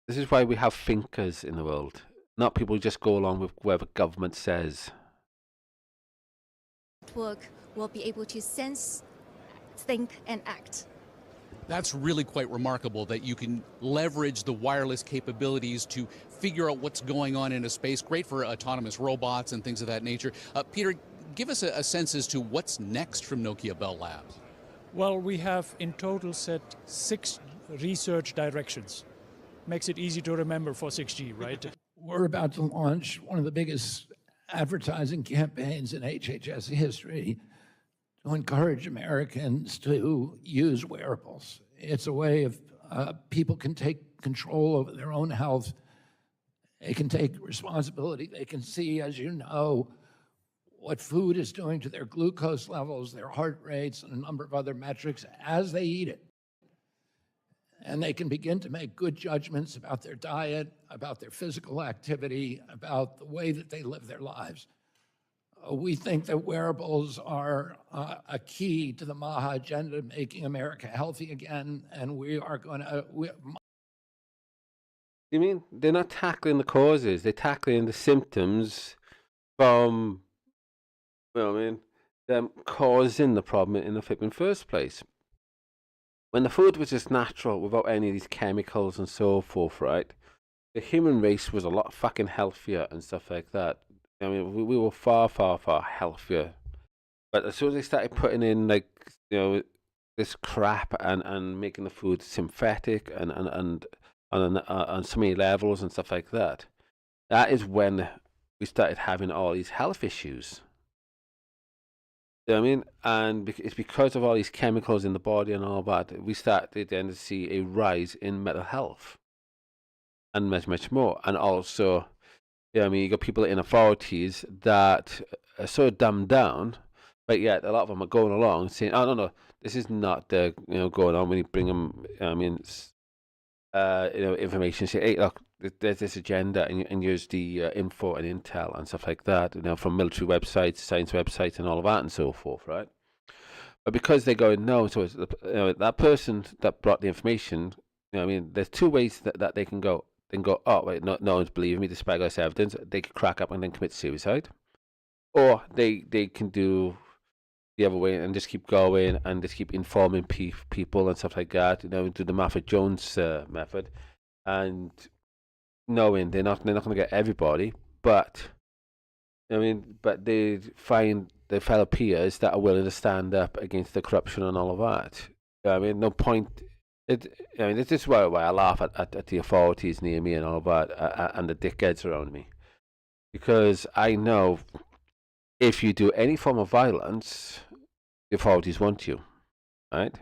This is why we have thinkers in the world, not people who just go along with whatever government says. Network will be able to sense, think, and act. That's really quite remarkable that you can leverage the wireless capabilities to figure out what's going on in a space. Great for autonomous robots and things of that nature. Peter, give us a sense as to what's next from Nokia Bell Labs. Well, we have in total set 6 research directions. Makes it easy to remember for 6G, right? We're about to launch one of the biggest advertising campaigns in HHS history to encourage Americans to use wearables. It's a way of people can take control over their own health. They can take responsibility. They can see, as you know, what food is doing to their glucose levels, their heart rates, and a number of other metrics as they eat it. And they can begin to make good judgments about their diet, about their physical activity, about the way that they live their lives. We think that wearables are a key to the MAHA agenda, making America healthy again, and we are going to... You mean they're not tackling the causes, they're tackling the symptoms from, them causing the problem in the flipping first place. When the food was just natural without any of these chemicals and so forth, right? The human race was a lot fucking healthier and stuff like that. We were far, far, far healthier. But as soon as they started putting in this crap and making the food synthetic and on so many levels and stuff like that, that is when we started having all these health issues. You know what I mean? And it's because of all these chemicals in the body and all that, we started then to see a rise in mental health and much, much more. And also, you got people in authorities that are so dumbed down, but yet a lot of them are going along saying, oh, no, this is not going on when you bring them, information, say, hey, look, there's this agenda, and use the info and intel and stuff like that, from military websites, science websites, and all of that and so forth, right? But because they're going, no, so it's, that person that brought the information, there's 2 ways that they can go. They can go, oh, wait, no one's believing me, despite all this evidence. They can crack up and then commit suicide. Or they can do the other way and just keep going and just keep informing people and stuff like that, do the Martha Jones method, and knowing they're not going to get everybody, but but they find their fellow peers that are willing to stand up against the corruption and all of that. No point I mean, this is why I laugh at the authorities near me and all that, and the dickheads around me, because I know if you do any form of violence, the authorities want you, right?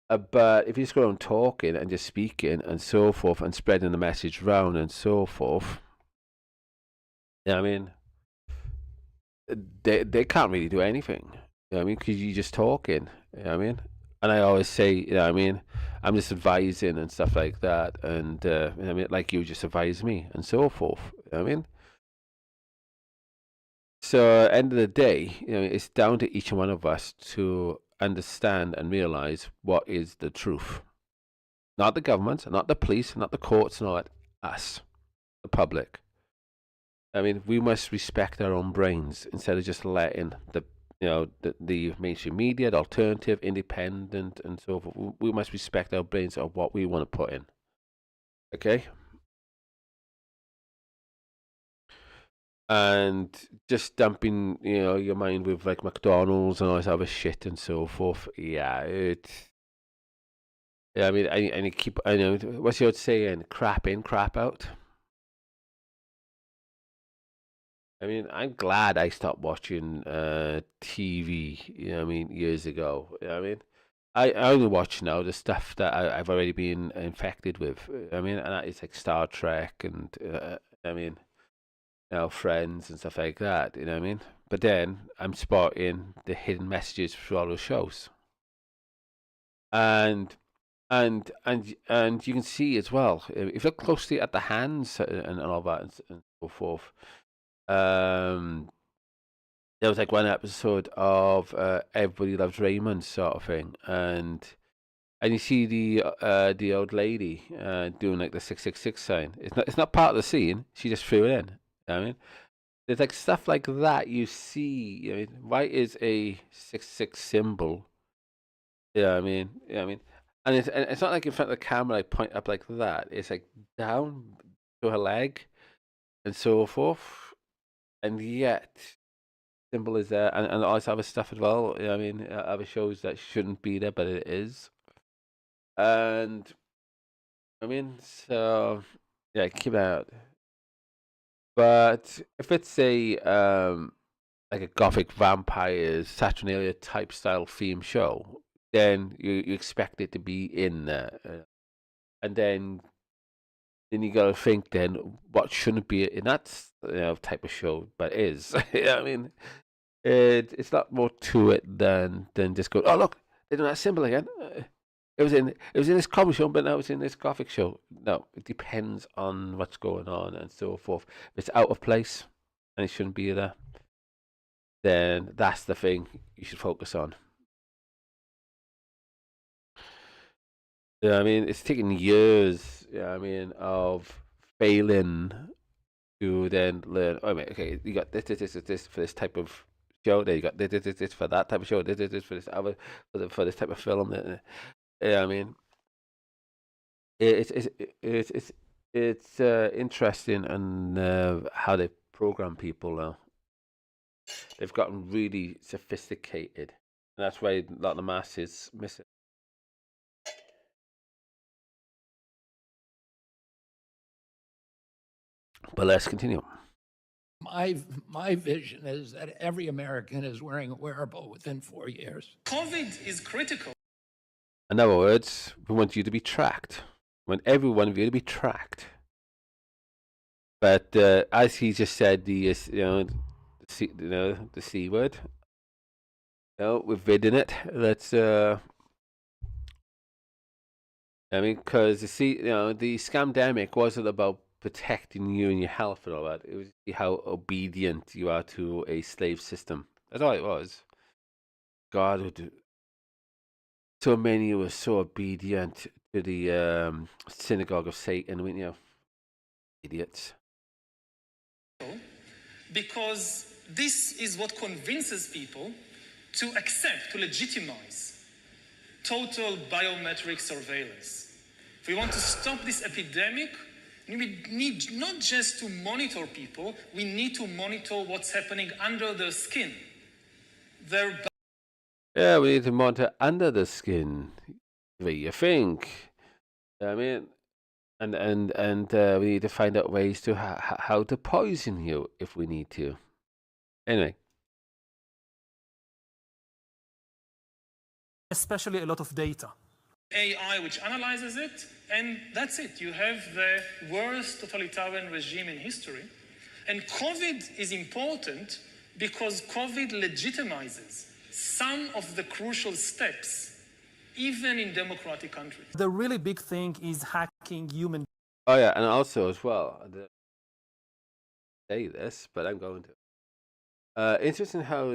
But if you just go around talking and just speaking and so forth and spreading the message round and so forth, I mean, they can't really do anything. You know what I mean? Because you're just talking. You know what I mean? And I always say, you know what I mean? I'm just advising and stuff like that. And, you know what I mean? Like you just advise me and so forth. You know what I mean? So, at the end of the day, you know, it's down to each one of us to understand and realize what is the truth. Not the government, not the police, not the courts, and all that. Us, the public. I mean, we must respect our own brains instead of just letting the mainstream media, the alternative, independent, and so forth. We must respect our brains of what we want to put in. Okay? And just dumping, your mind with like McDonald's and all this other shit and so forth. Yeah, I mean, and you keep, I know, what's your saying? Crap in, crap out. I mean, I'm glad I stopped watching TV, I mean, years ago. You know what I mean? I only watch now the stuff that I've already been infected with. I mean, and that is like Star Trek and, I mean, Friends and stuff like that, you know what I mean? But then I'm spotting the hidden messages through all those shows. And you can see as well, if you look closely at the hands and all that and so forth, there was like one episode of Everybody Loves Raymond sort of thing, and you see the old lady doing like the 666 sign. It's not part of the scene. She just threw it in. You know what I mean, there's like stuff like that you see. You know, why is a 666 symbol? Yeah, I mean, and it's not like in front of the camera, like point up like that. It's like down to her leg and so forth, and yet symbol is there, and all this other stuff as well. You know what I mean, other shows that shouldn't be there, but it is. And I mean, so yeah, keep it out. But if it's a like a gothic vampires Saturnalia type style theme show, then you expect it to be in there, and then you gotta think then what shouldn't be in that type of show, but is. You know what I mean, it's not more to it than just go. Oh look, they're doing that symbol again. It was in this comedy show, but now it's in this gothic show. No, it depends on what's going on and so forth. If it's out of place and it shouldn't be there, then that's the thing you should focus on. Yeah, I mean, it's taken years. Yeah, I mean, of failing to then learn. Oh, wait, okay, you got this for this type of show. There you got this for that type of show. This for this other for this type of film. Yeah, I mean, it's interesting and how they program people now. They've gotten really sophisticated, and that's why a lot of the masses miss it. But let's continue. My vision is that every American is wearing a wearable within 4 years. COVID is critical. In other words, we want you to be tracked. We want every one of you to be tracked. But as he just said, the C word. We're vidding it. Let's. I mean, because the scamdemic wasn't about protecting you and your health and all that. It was how obedient you are to a slave system. That's all it was. God, so many were so obedient to the synagogue of Satan. I mean, idiots. Because this is what convinces people to accept, to legitimize total biometric surveillance. If we want to stop this epidemic, we need not just to monitor people, we need to monitor what's happening under their skin. Yeah, we need to monitor under the skin. the way you think. I mean, and we need to find out ways to how to poison you if we need to. Anyway. Especially a lot of data. AI which analyzes it, and that's it. You have the worst totalitarian regime in history. And COVID is important because COVID legitimizes some of the crucial steps, even in democratic countries. The really big thing is hacking human. Oh yeah, and also as well, I didn't say this, but I'm going to. Interesting how,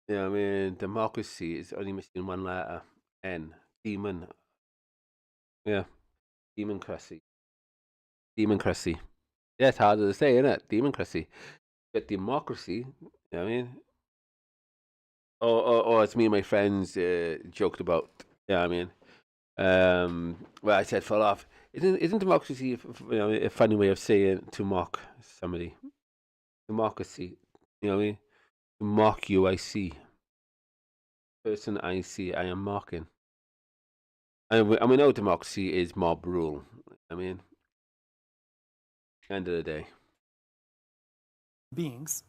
I mean, democracy is only missing one letter, N, demon. Yeah, democracy. Democracy. Yeah, it's harder to say, isn't it? Democracy. But democracy, I mean, or as me and my friends joked about, I mean, well, I said, fall off. Isn't democracy, a funny way of saying to mock somebody? Democracy, you know what I mean? To mock you, I see. Person I see, I am mocking. And we know democracy is mob rule. I mean, end of the day. Beings.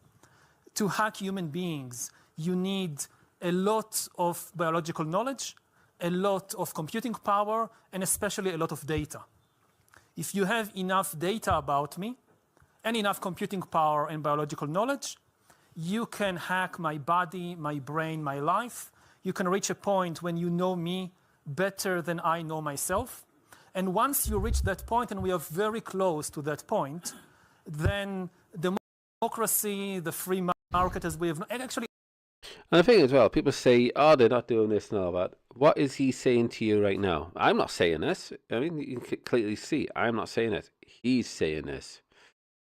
To hack human beings, you need a lot of biological knowledge, a lot of computing power, and especially a lot of data. If you have enough data about me and enough computing power and biological knowledge, you can hack my body, my brain, my life. You can reach a point when you know me better than I know myself. And once you reach that point, and we are very close to that point, then democracy, the free market as we have, and actually. And I think as well, people say, oh, they're not doing this and all that. What is he saying to you right now? I'm not saying this. I mean, you can clearly see, I'm not saying it. He's saying this.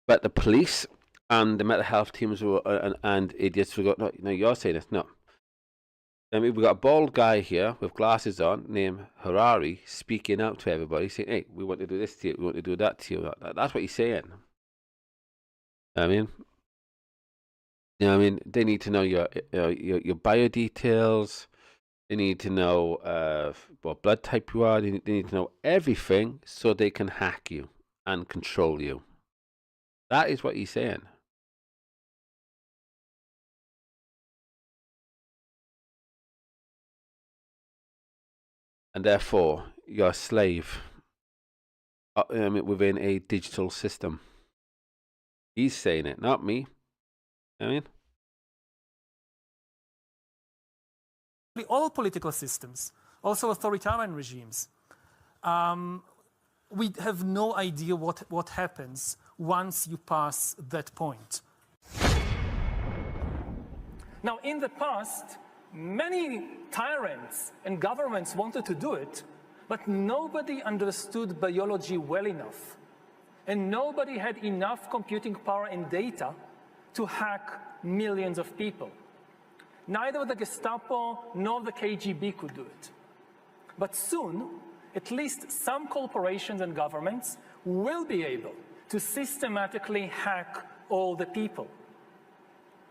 But the police and the mental health teams and idiots will go, no, you're saying this. No. I mean, we've got a bald guy here with glasses on named Harari speaking out to everybody, saying, hey, we want to do this to you, we want to do that to you. That's what he's saying. I mean, they need to know your bio details. They need to know what blood type you are. They need to know everything so they can hack you and control you. That is what he's saying. And therefore, you're a slave within a digital system. He's saying it, not me. I mean, all political systems, also authoritarian regimes, we have no idea what happens once you pass that point. Now, in the past, many tyrants and governments wanted to do it, but nobody understood biology well enough. And nobody had enough computing power and data to hack millions of people. Neither the Gestapo nor the KGB could do it. But soon, at least some corporations and governments will be able to systematically hack all the people.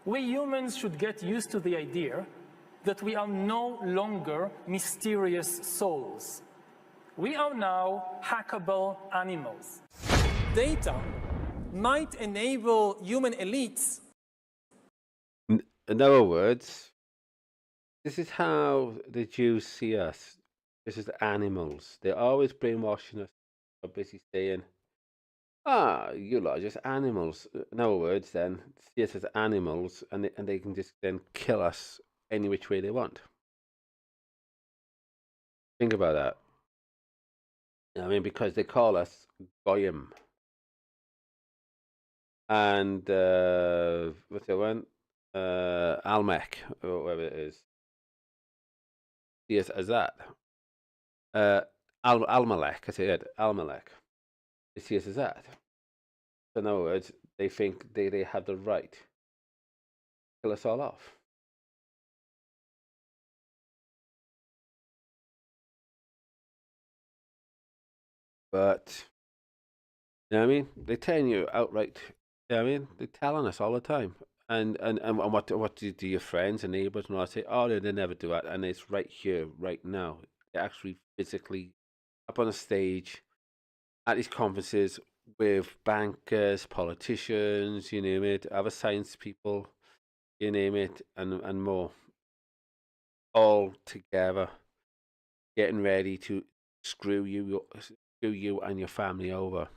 We humans should get used to the idea that we are no longer mysterious souls. We are now hackable animals. Data might enable human elites. In other words, this is how the Jews see us. This is the animals. They're always brainwashing us. They're basically saying, you lot are just animals. In other words, then, see us as animals, and they can just then kill us any which way they want. Think about that. I mean, because they call us Goyim. And, what's the one? Almec, or whatever it is. See us as that. Almalek, I said, Almalek. They see us as that. So in other words, they think they have the right to kill us all off. But, you know what I mean? They're telling you outright, you know what I mean? They're telling us all the time. And what do your friends and neighbours and all say? Oh, they never do that. And it's right here, right now. they're actually physically up on a stage at these conferences with bankers, politicians, you name it, other science people, you name it, and more, all together, getting ready to screw you and your family over.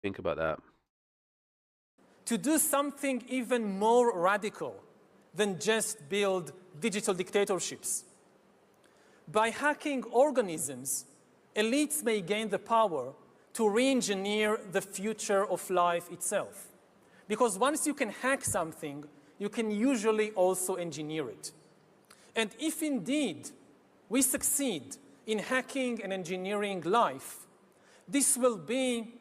Think about that. To do something even more radical than just build digital dictatorships. By hacking organisms, elites may gain the power to re-engineer the future of life itself. Because once you can hack something, you can usually also engineer it. And if indeed we succeed in hacking and engineering life, this will be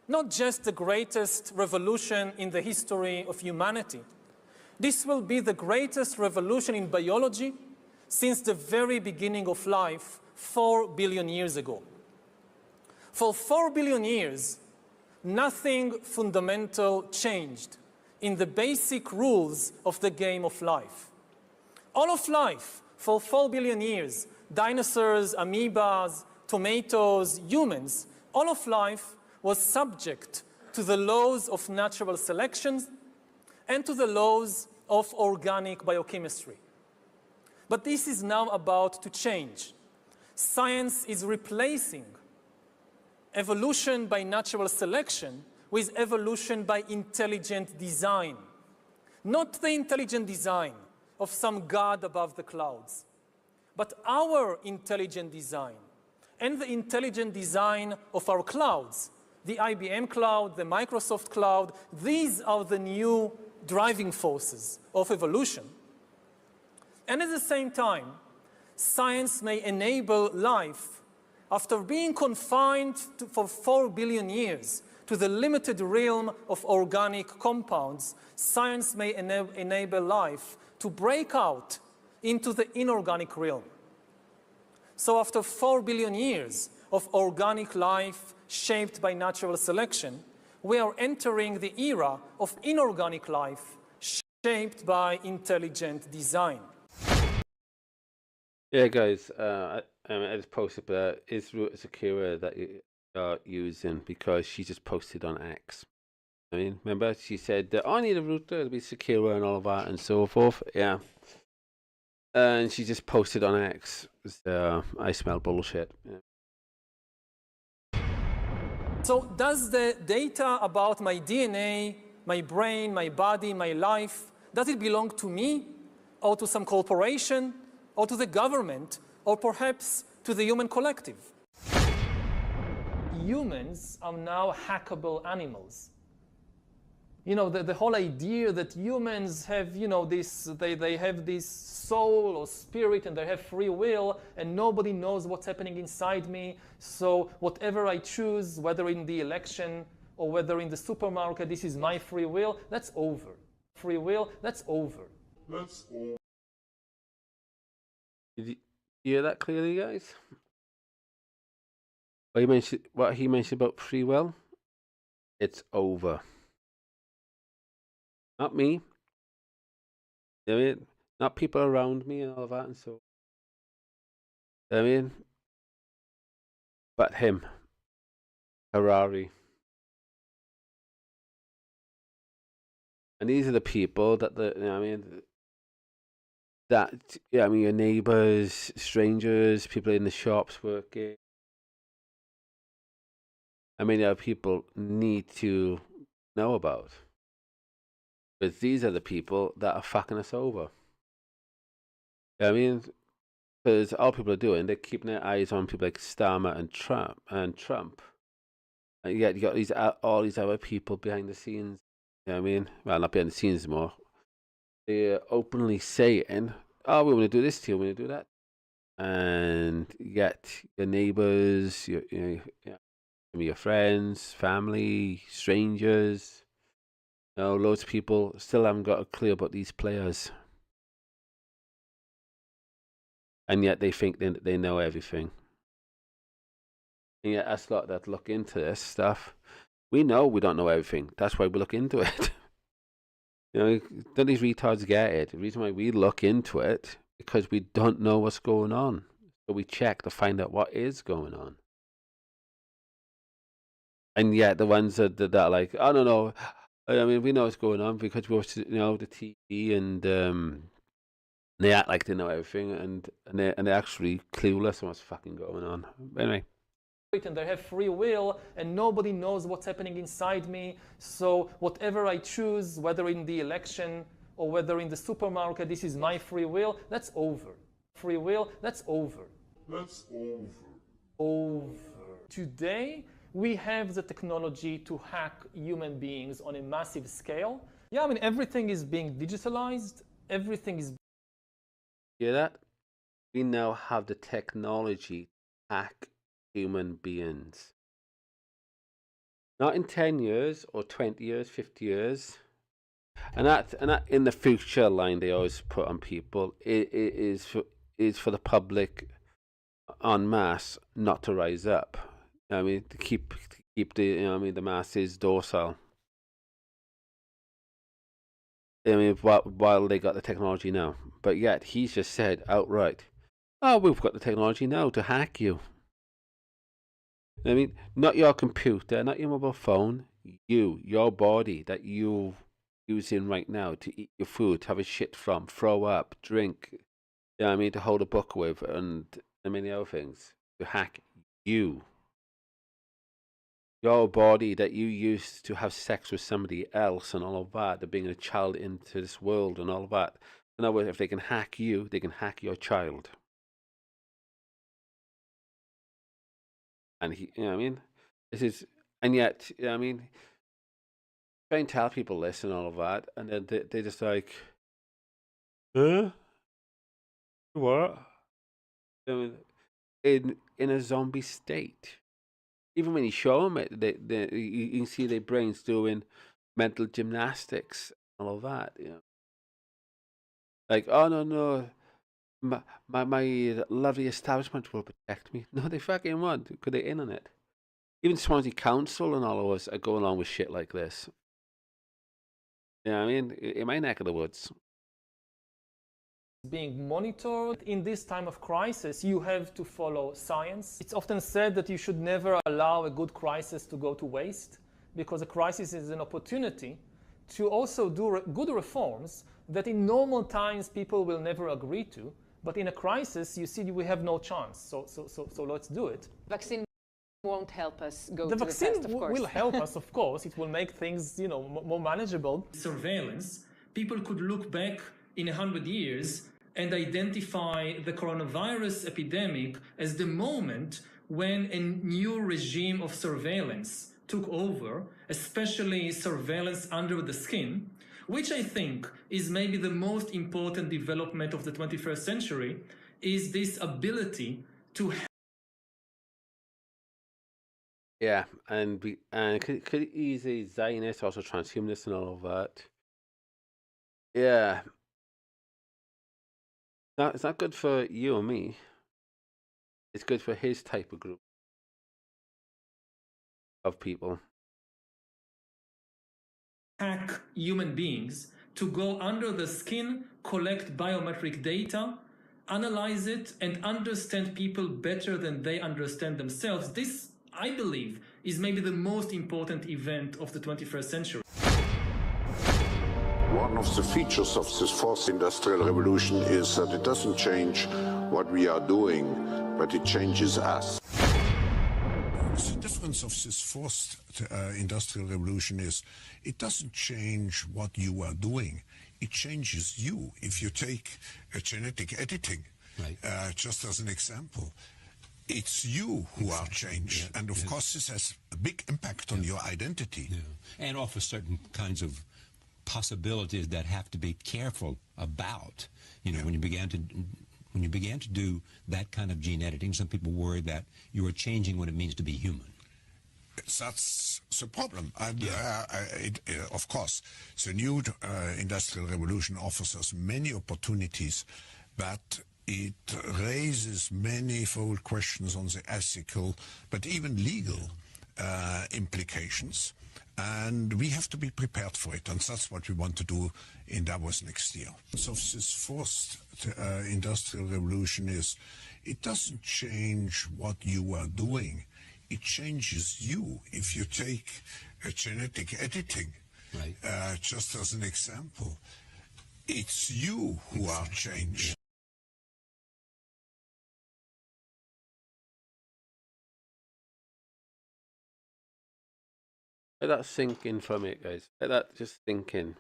not just the greatest revolution in the history of humanity. This will be the greatest revolution in biology since the very beginning of life 4 billion years ago. For 4 billion years, nothing fundamental changed in the basic rules of the game of life. All of life, for 4 billion years, dinosaurs, amoebas, tomatoes, humans, all of life was subject to the laws of natural selection and to the laws of organic biochemistry. But this is now about to change. Science is replacing evolution by natural selection with evolution by intelligent design. Not the intelligent design of some god above the clouds, but our intelligent design and the intelligent design of our clouds, the IBM cloud, the Microsoft cloud. These are the new driving forces of evolution. And at the same time, science may enable life after being confined for 4 billion years to the limited realm of organic compounds. Science may enable life to break out into the inorganic realm. So after 4 billion years of organic life shaped by natural selection, we are entering the era of inorganic life shaped by intelligent design. Yeah, guys, I just posted is root secure that you are using, because she just posted on X. I mean, remember she said that I need a router to be secure and all of that and so forth. Yeah, and she just posted on X. I smell bullshit. Yeah. So does the data about my DNA, my brain, my body, my life, does it belong to me or to some corporation or to the government or perhaps to the human collective? Humans are now hackable animals. You know, the whole idea that humans have, you know, they have this soul or spirit and they have free will and nobody knows what's happening inside me. So whatever I choose, whether in the election or whether in the supermarket, this is my free will, that's over. Free will, that's over. That's over. Did you hear that clearly, guys? What he mentioned about free will, it's over. Not me. I mean, not people around me and all that and so. I mean, but him, Harari. And these are the people that your neighbors, strangers, people in the shops working. I mean, people need to know about. But these are the people that are fucking us over. I mean, because all people are doing, they're keeping their eyes on people like Starmer and Trump. And yet you got all these other people behind the scenes. You know what I mean? Well, not behind the scenes anymore. They're openly saying, "Oh, we want to do this to you, we want to do that," and yet your neighbors, your friends, family, strangers. No, loads of people still haven't got a clue about these players. And yet they think they know everything. And yet us lot that look into this stuff, we know we don't know everything. That's why we look into it. Don't these retards get it? The reason why we look into it, because we don't know what's going on. So we check to find out what is going on. And yet the ones that are like, I don't know. I mean, we know what's going on because we watch, the TV, and they act like they know everything, and they're actually clueless on what's fucking going on. Anyway. And I have free will, and nobody knows what's happening inside me. So whatever I choose, whether in the election or whether in the supermarket, this is my free will. That's over. Free will, that's over. That's over. Over. Today, we have the technology to hack human beings on a massive scale. Yeah, I mean, everything is being digitalized. Everything is... Hear that? We now have the technology to hack human beings. Not in 10 years or 20 years, 50 years. And that in the future line they always put on people, it is for the public en masse not to rise up. I mean, to keep the the masses docile. I mean, while they got the technology now, but yet he's just said outright, "Oh, we've got the technology now to hack you." I mean, not your computer, not your mobile phone, your body that you're using right now to eat your food, to have a shit from, throw up, drink, to hold a book with, and many other things, to hack you. Your body that you used to have sex with somebody else and all of that, to bring a child into this world and all of that. In other words, if they can hack you, they can hack your child. And this is, and yet, try and tell people this and all of that, and then they just like, huh? What? In a zombie state. Even when you show them it, you can see their brains doing mental gymnastics and all of that. Like, oh no. My lovely establishment will protect me. No, they fucking won't, because they're in on it. Even Swansea Council and all of us are going along with shit like this. In my neck of the woods. Being monitored. In this time of crisis, you have to follow science. It's often said that you should never allow a good crisis to go to waste, because a crisis is an opportunity to also do good reforms that in normal times people will never agree to. But in a crisis, you see, we have no chance. So let's do it. Vaccine won't help us go the to vaccine the test, of course. Will help us, of course. It will make things, more manageable. Surveillance. People could look back in 100 years and identify the coronavirus epidemic as the moment when a new regime of surveillance took over, especially surveillance under the skin, which I think is maybe the most important development of the 21st century, is this ability to... Yeah, and could easily Zionist, also transhumanist and all of that. Yeah. No, it's not good for you or me. It's good for his type of group of people. Hack human beings to go under the skin, collect biometric data, analyze it, and understand people better than they understand themselves. This, I believe, is maybe the most important event of the 21st century. One of the features of this fourth industrial revolution is that it doesn't change what we are doing, but it changes us. The difference of this fourth industrial revolution is it doesn't change what you are doing. It changes you. If you take genetic editing, just as an example, it's you who are changed. And of course, this has a big impact on your identity. And offers certain kinds of possibilities that have to be careful about. When you began to do that kind of gene editing, some people worry that you are changing what it means to be human. That's the problem. Of course, the new industrial revolution offers us many opportunities, but it raises manifold questions on the ethical, but even legal implications. And we have to be prepared for it, and that's what we want to do in Davos next year. So this fourth industrial revolution is it doesn't change what you are doing. It changes you. If you take genetic editing, just as an example, it's you who are changed. Let that sink in for a minute, guys. Let that just sink in.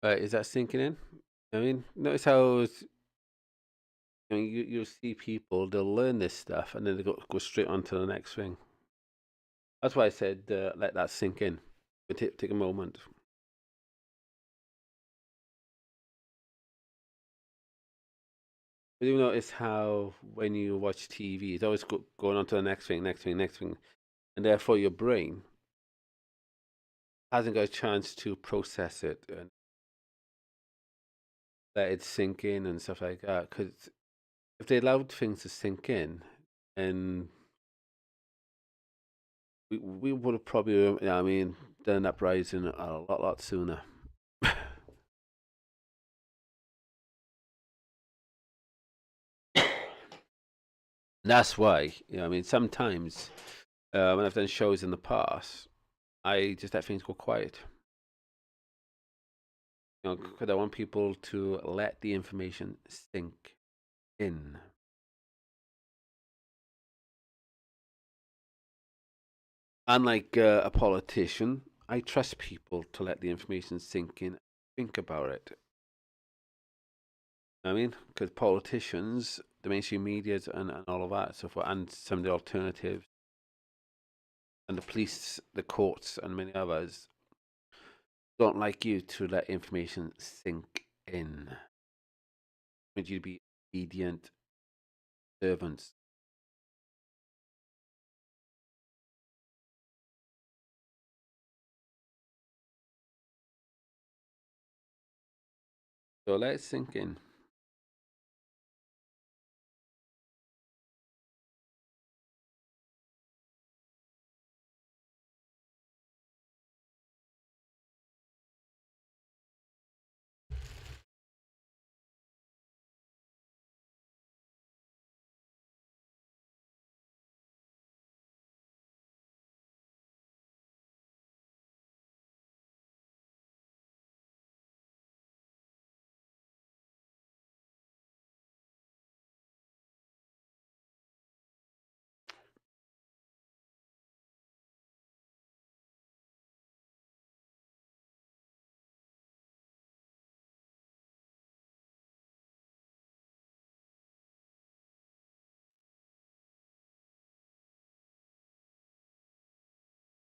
Right, is that sinking in? I mean, notice how you'll see people, they'll learn this stuff and then they go straight on to the next thing. That's why I said let that sink in. But take a moment. But you notice how when you watch TV, it's always going on to the next thing, next thing, next thing. And therefore your brain hasn't got a chance to process it and let it sink in and stuff like that. Because if they allowed things to sink in, then we would have probably, I mean, done an uprising a lot sooner. That's why, I mean, sometimes when I've done shows in the past, I just let things go quiet. Because I want people to let the information sink in. Unlike a politician, I trust people to let the information sink in, think about it. I mean, because politicians, the mainstream media and all of that, so forth, and some of the alternatives, and the police, the courts, and many others, don't like you to let information sink in. I want you to be obedient servants. So let it sink in.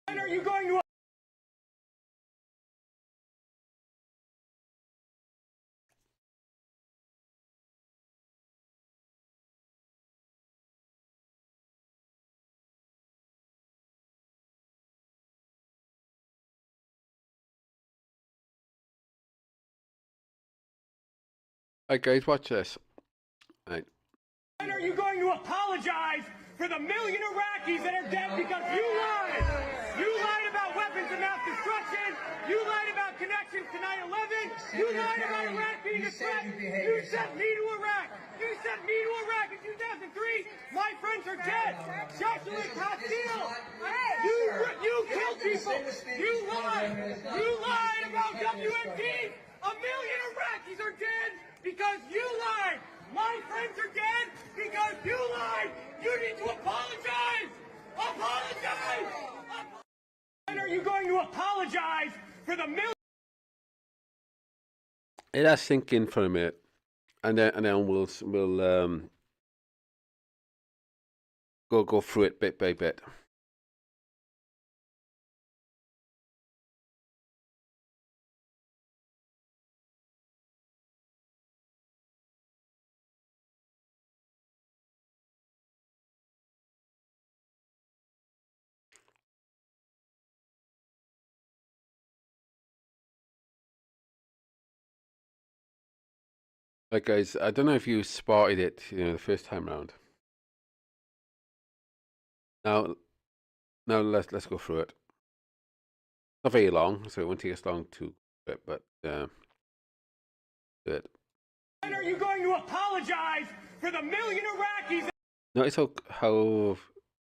When are you going to... Right, guys, watch this. Right. When are you going to apologize for the million Iraqis that are dead because you lied? You lied about weapons of mass destruction. You lied about connections to 9/11. You lied about Iraq being a threat. You sent me to Iraq. You sent me to Iraq in 2003. My friends are dead. Joshua Castile. You killed people. You lied. You lied about WMD. A million Iraqis are dead because you lied. My friends are dead because you lied. You need to apologize. Apologize. When are you going to apologize for the million? Let that sink in for a minute, and then we'll go through it bit by bit. Like, guys, I don't know if you spotted it, the first time round. Now let's go through it. Not very long, so it won't take us long to do it, but good. When are you going to apologize for the million Iraqis? Notice how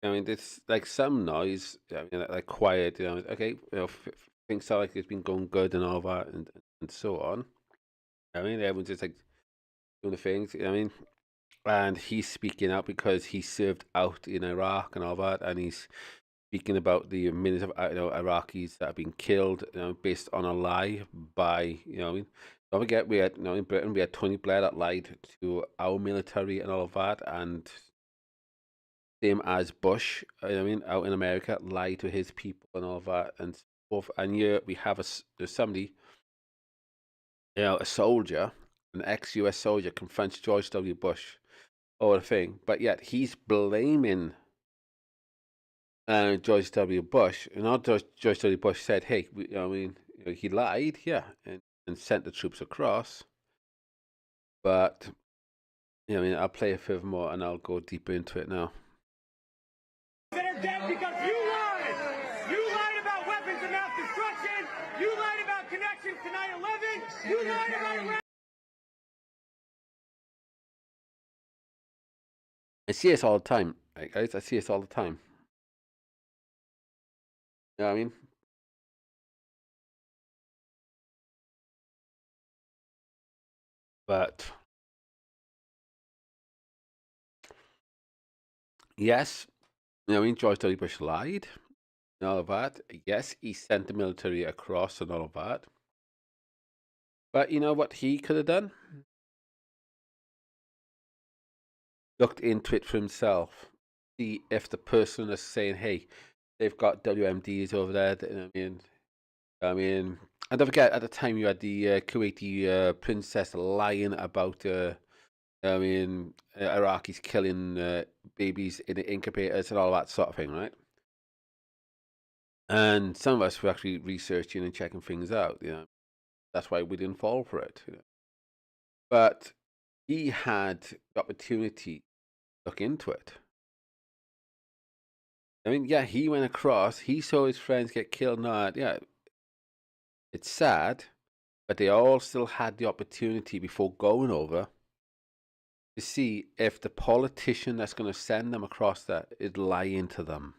it's like some noise, like quiet, okay, things sound like it's been going good and all that, and so on. Everyone's just like doing the things, and he's speaking out because he served out in Iraq and all that, and he's speaking about the millions of Iraqis that have been killed, based on a lie by, don't forget we had, in Britain we had Tony Blair that lied to our military and all of that, and same as Bush, out in America, lied to his people and all of that, and so forth. And here we have there's somebody, a soldier, an ex-US soldier confronts George W. Bush over the thing, but yet he's blaming George W. Bush, and not George W. Bush said, "Hey, he lied, yeah, and sent the troops across." But I'll play it furthermore, and I'll go deeper into it now. That are dead because you lied. You lied about weapons of mass destruction. You lied about connections to 9/11. You lied about Iraq. I see this all the time, right, guys? I see this all the time. You know what I mean? But yes, George W. Bush lied and all of that. Yes, he sent the military across and all of that. But you know what he could have done? Looked into it for himself. See if the person is saying, "Hey, they've got WMDs over there." And don't forget, at the time you had the Kuwaiti princess lying about, Iraqis killing babies in the incubators and all that sort of thing, right? And some of us were actually researching and checking things out. That's why we didn't fall for it. But he had the opportunity to look into it. Yeah, he went across. He saw his friends get killed. Yeah, it's sad, but they all still had the opportunity before going over to see if the politician that's going to send them across that is lying to them.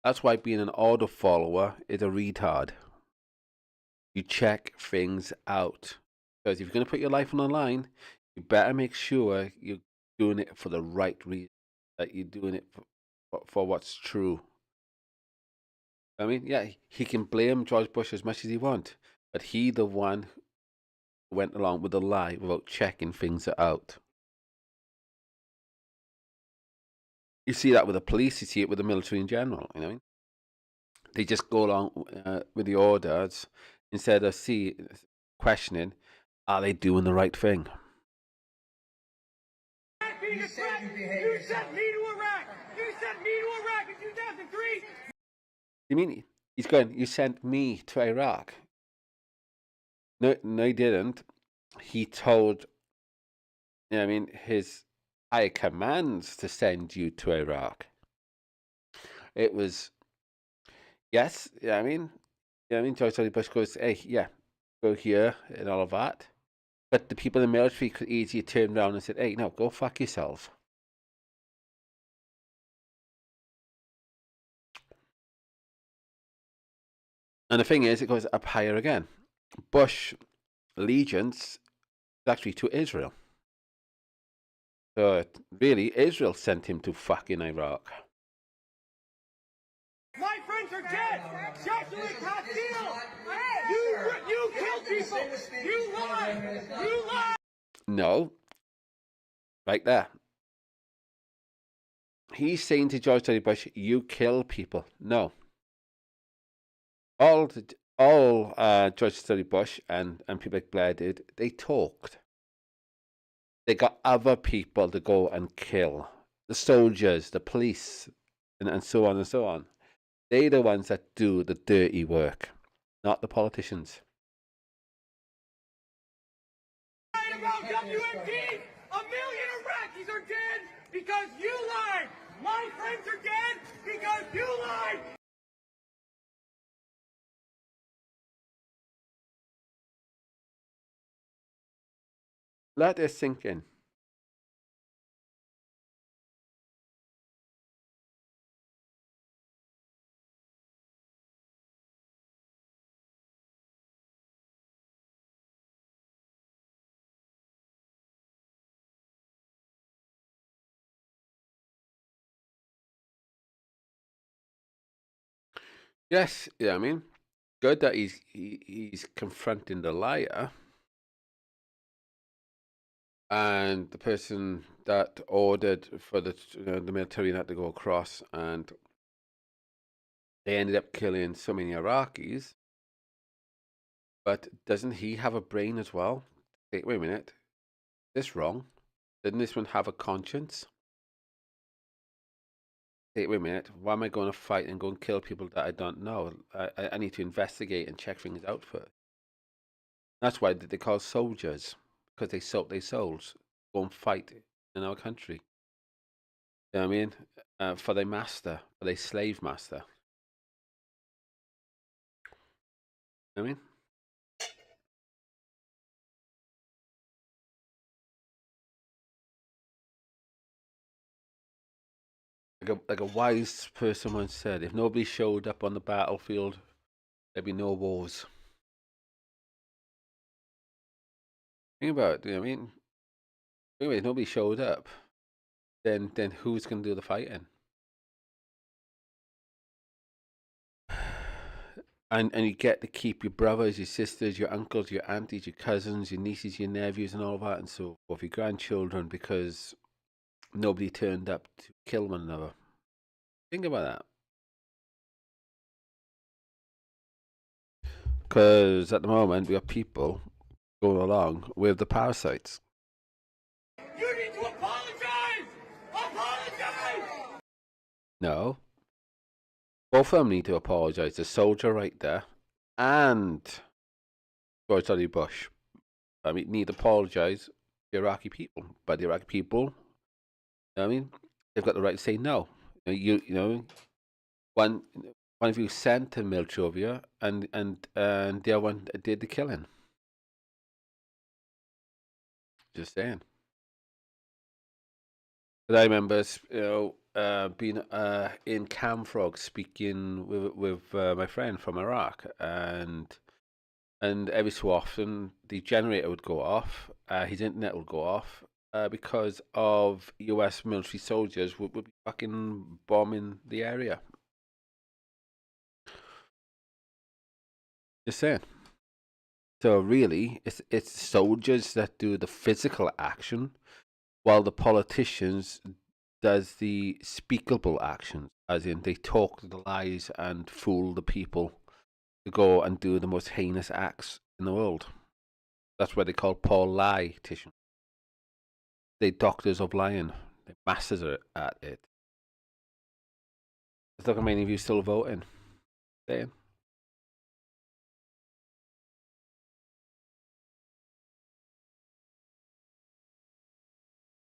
That's why being an order follower is a retard. You check things out. Because if you're going to put your life on the line, you better make sure you're doing it for the right reason, that you're doing it for what's true. Yeah, he can blame George Bush as much as he wants, but he the one who went along with the lie without checking things out. You see that with the police, you see it with the military in general, They just go along with the orders instead of questioning, are they doing the right thing? You sent me to Iraq. You sent me to Iraq in 2003. You mean he's going, you sent me to Iraq? No, he didn't. He told, his higher commands to send you to Iraq. It was, yes, George W. Bush goes, "Hey, yeah, go here," and all of that. But the people in the military could easily turn around and said, "Hey, no, go fuck yourself." And the thing is, it goes up higher again. Bush allegiance is actually to Israel. So really, Israel sent him to fucking Iraq. My friends are dead. Joshua Castile. You killed people. You lied. You lied. No. Right there. He's saying to George W. Bush, "You kill people." No. All George W. Bush and people like Blair did, they talked. They got other people to go and kill. The soldiers, the police, and so on and so on. They're the ones that do the dirty work, not the politicians. About WMD, a million Iraqis are dead because you lied. My friends are dead because you lied. Let it sink in. Yes, yeah, I mean, good that he's confronting the liar, and the person that ordered for the military not to go across, and they ended up killing so many Iraqis. But doesn't he have a brain as well? Wait a minute, this wrong? Didn't this one have a conscience? Wait a minute, why am I going to fight and go and kill people that I don't know? I need to investigate and check things out first. That's why they call soldiers, because they sold their souls, go and fight in our country. You know what I mean? For their master, for their slave master. You know what I mean? Like a wise person once said, if nobody showed up on the battlefield, there'd be no wars. Think about it, you know what I mean? Anyway, if nobody showed up, then who's going to do the fighting? And you get to keep your brothers, your sisters, your uncles, your aunties, your cousins, your nieces, your nephews, and all that, and so forth, your grandchildren, because nobody turned up to kill one another. Think about that. Because at the moment, we have people going along with the parasites. You need to apologize! Apologize! No. Both of them need to apologize. The soldier right there and George W. Bush. I mean, need to apologize to the Iraqi people. But the Iraqi people, you know what I mean, they've got the right to say no. You know, one of you sent a military over here, and the other one did the killing. Just saying. But I remember, being in Camfrog speaking with my friend from Iraq, and every so often the generator would go off, his internet would go off, because of US military soldiers would be fucking bombing the area. Just saying. So really, it's soldiers that do the physical action, while the politicians does the speakable actions, as in they talk the lies and fool the people to go and do the most heinous acts in the world. That's why they call Paul lie-tician. They doctors of lying. They masters are at it. Look how many of you still voting. Saying.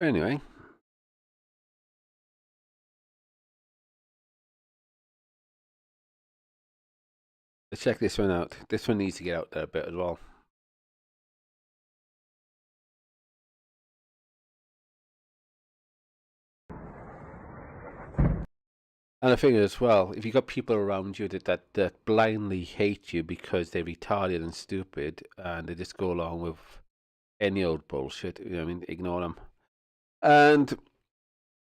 Anyway. Let's check this one out. This one needs to get out there a bit as well. And I think as well, if you got people around you that blindly hate you because they're retarded and stupid, and they just go along with any old bullshit, you know what I mean, ignore them. And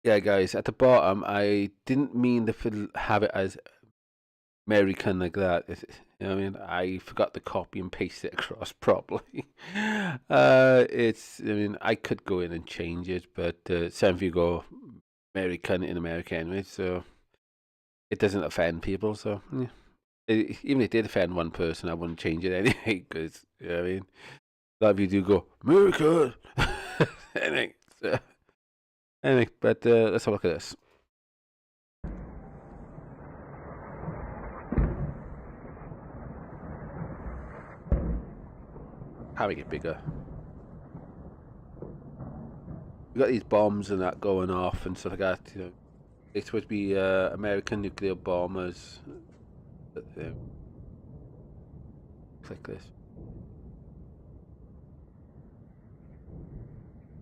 yeah, guys, at the bottom, I didn't mean to have it as American like that. You know what I mean? I forgot to copy and paste it across properly. I mean, I could go in and change it, but some of you go American in America anyway, so it doesn't offend people. So yeah. Even if it did offend one person, I wouldn't change it anyway, because, you know what I mean? A lot of you do go, America! Anyway, but let's have a look at this. How we get bigger. we got these bombs and that going off and stuff like that. You know, it's supposed to be American nuclear bombers. Click this.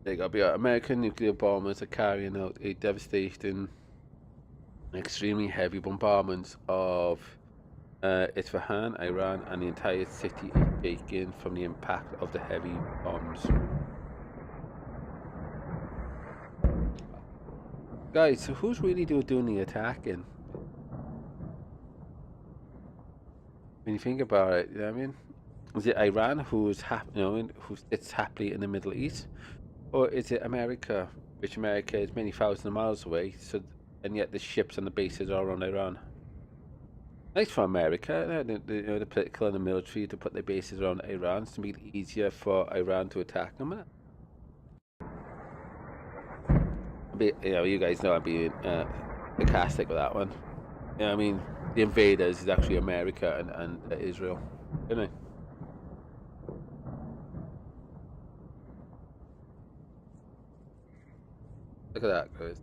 They got to be American nuclear bombers are carrying out a devastating, extremely heavy bombardment of Isfahan, Iran, and the entire city is shaken from the impact of the heavy bombs. Guys, so who's really doing the attacking? When you think about it, you know what I mean? Is it Iran who sits happily in the Middle East? Or is it America, which America is many thousands of miles away, and yet the ships and the bases are around Iran? Nice for America, the political and the military, to put their bases around Iran to make it easier for Iran to attack them. You guys know I'm being sarcastic with that one. You know, I mean, the invaders is actually America and Israel, isn't it? Look at that, guys.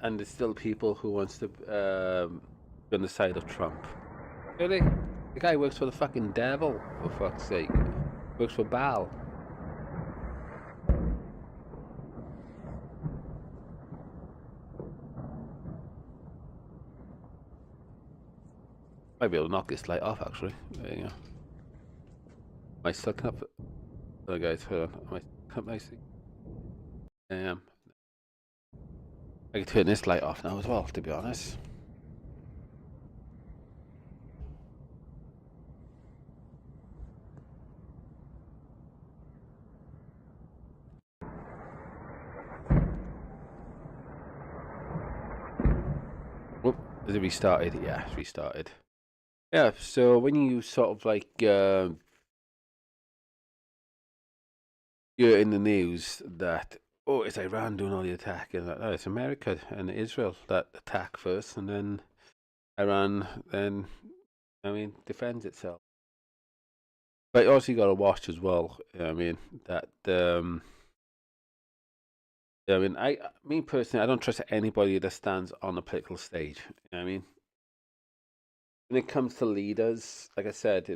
And there's still people who wants to be on the side of Trump. Really? The guy works for the fucking devil, for fuck's sake. Works for Baal. Might be able to knock this light off, actually. There you go. Am I stuck up? Oh, guys, hold on. Am I stuck up nicely? I am. I can turn this light off now as well, to be honest. Whoop, is it restarted? Yeah, it's restarted. Yeah, so when you sort of like you're in the news that, oh, it's Iran doing all the attack, and no, it's America and Israel that attack first, and then Iran then, defends itself. But you also got to watch as well. I mean that. Me personally, I don't trust anybody that stands on the political stage. You know what I mean? When it comes to leaders, like I said,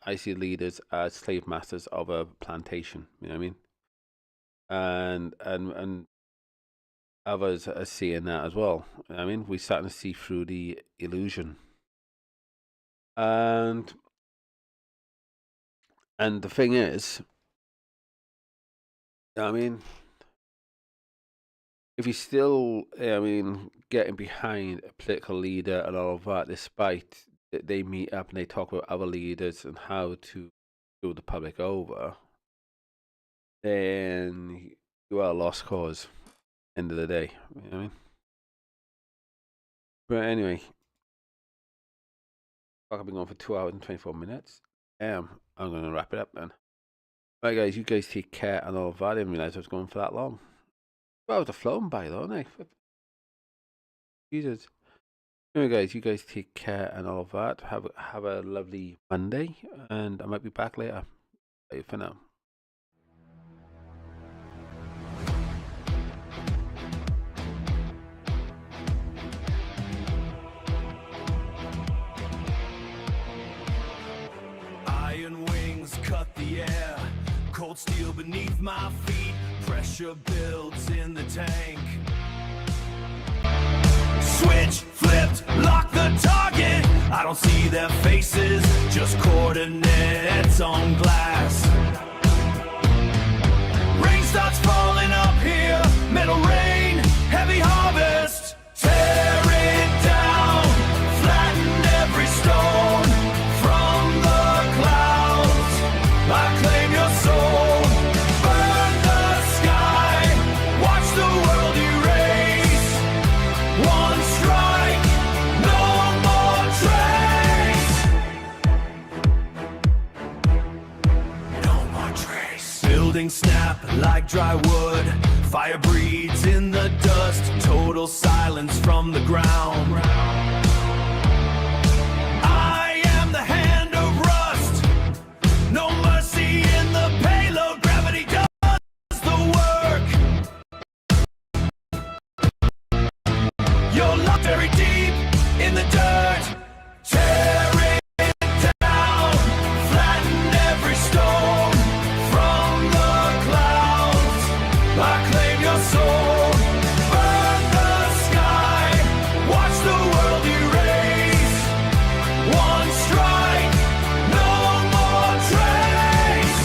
I see leaders as slave masters of a plantation. You know what I mean? And others are seeing that as well. I mean, we're starting to see through the illusion. And the thing is, if you're still, getting behind a political leader and all of that, despite that they meet up and they talk about other leaders and how to do the public over, then you are a lost cause. End of the day, you know what I mean? But anyway, I've been going for 2 hours and 24 minutes. I'm going to wrap it up then. Right, guys, you guys take care and all of that. I didn't realize I was going for that long. Well, I would have flown by though, haven't I? Jesus. Anyway, guys, you guys take care and all of that. Have a lovely Monday, and I might be back later. Bye for now. Iron wings cut the air, cold steel beneath my feet, pressure builds in the tank. Switch, flipped, lock the target. I don't see their faces, just coordinates on glass. Rain starts falling up here, metal rain, heavy harvest. Tear it down, flatten every stone. From the clouds, I claim your soul. Burn the sky, watch the world erase. One strike, no more trace. No more trace. Buildings snap like dry wood. Fire breeds in the dust, total silence from the ground. I am the hand of rust, no mercy in the payload, gravity does the work. You're locked very deep in the dirt, tear it down, flatten every stone from the clouds. I claim your soul, burn the sky, watch the world erase. One strike, no more trace.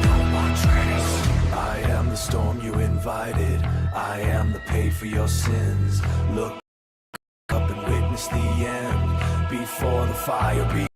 No more trace. I am the storm you invited, I am the pay for your sins. Look up and witness the end before the fire begins.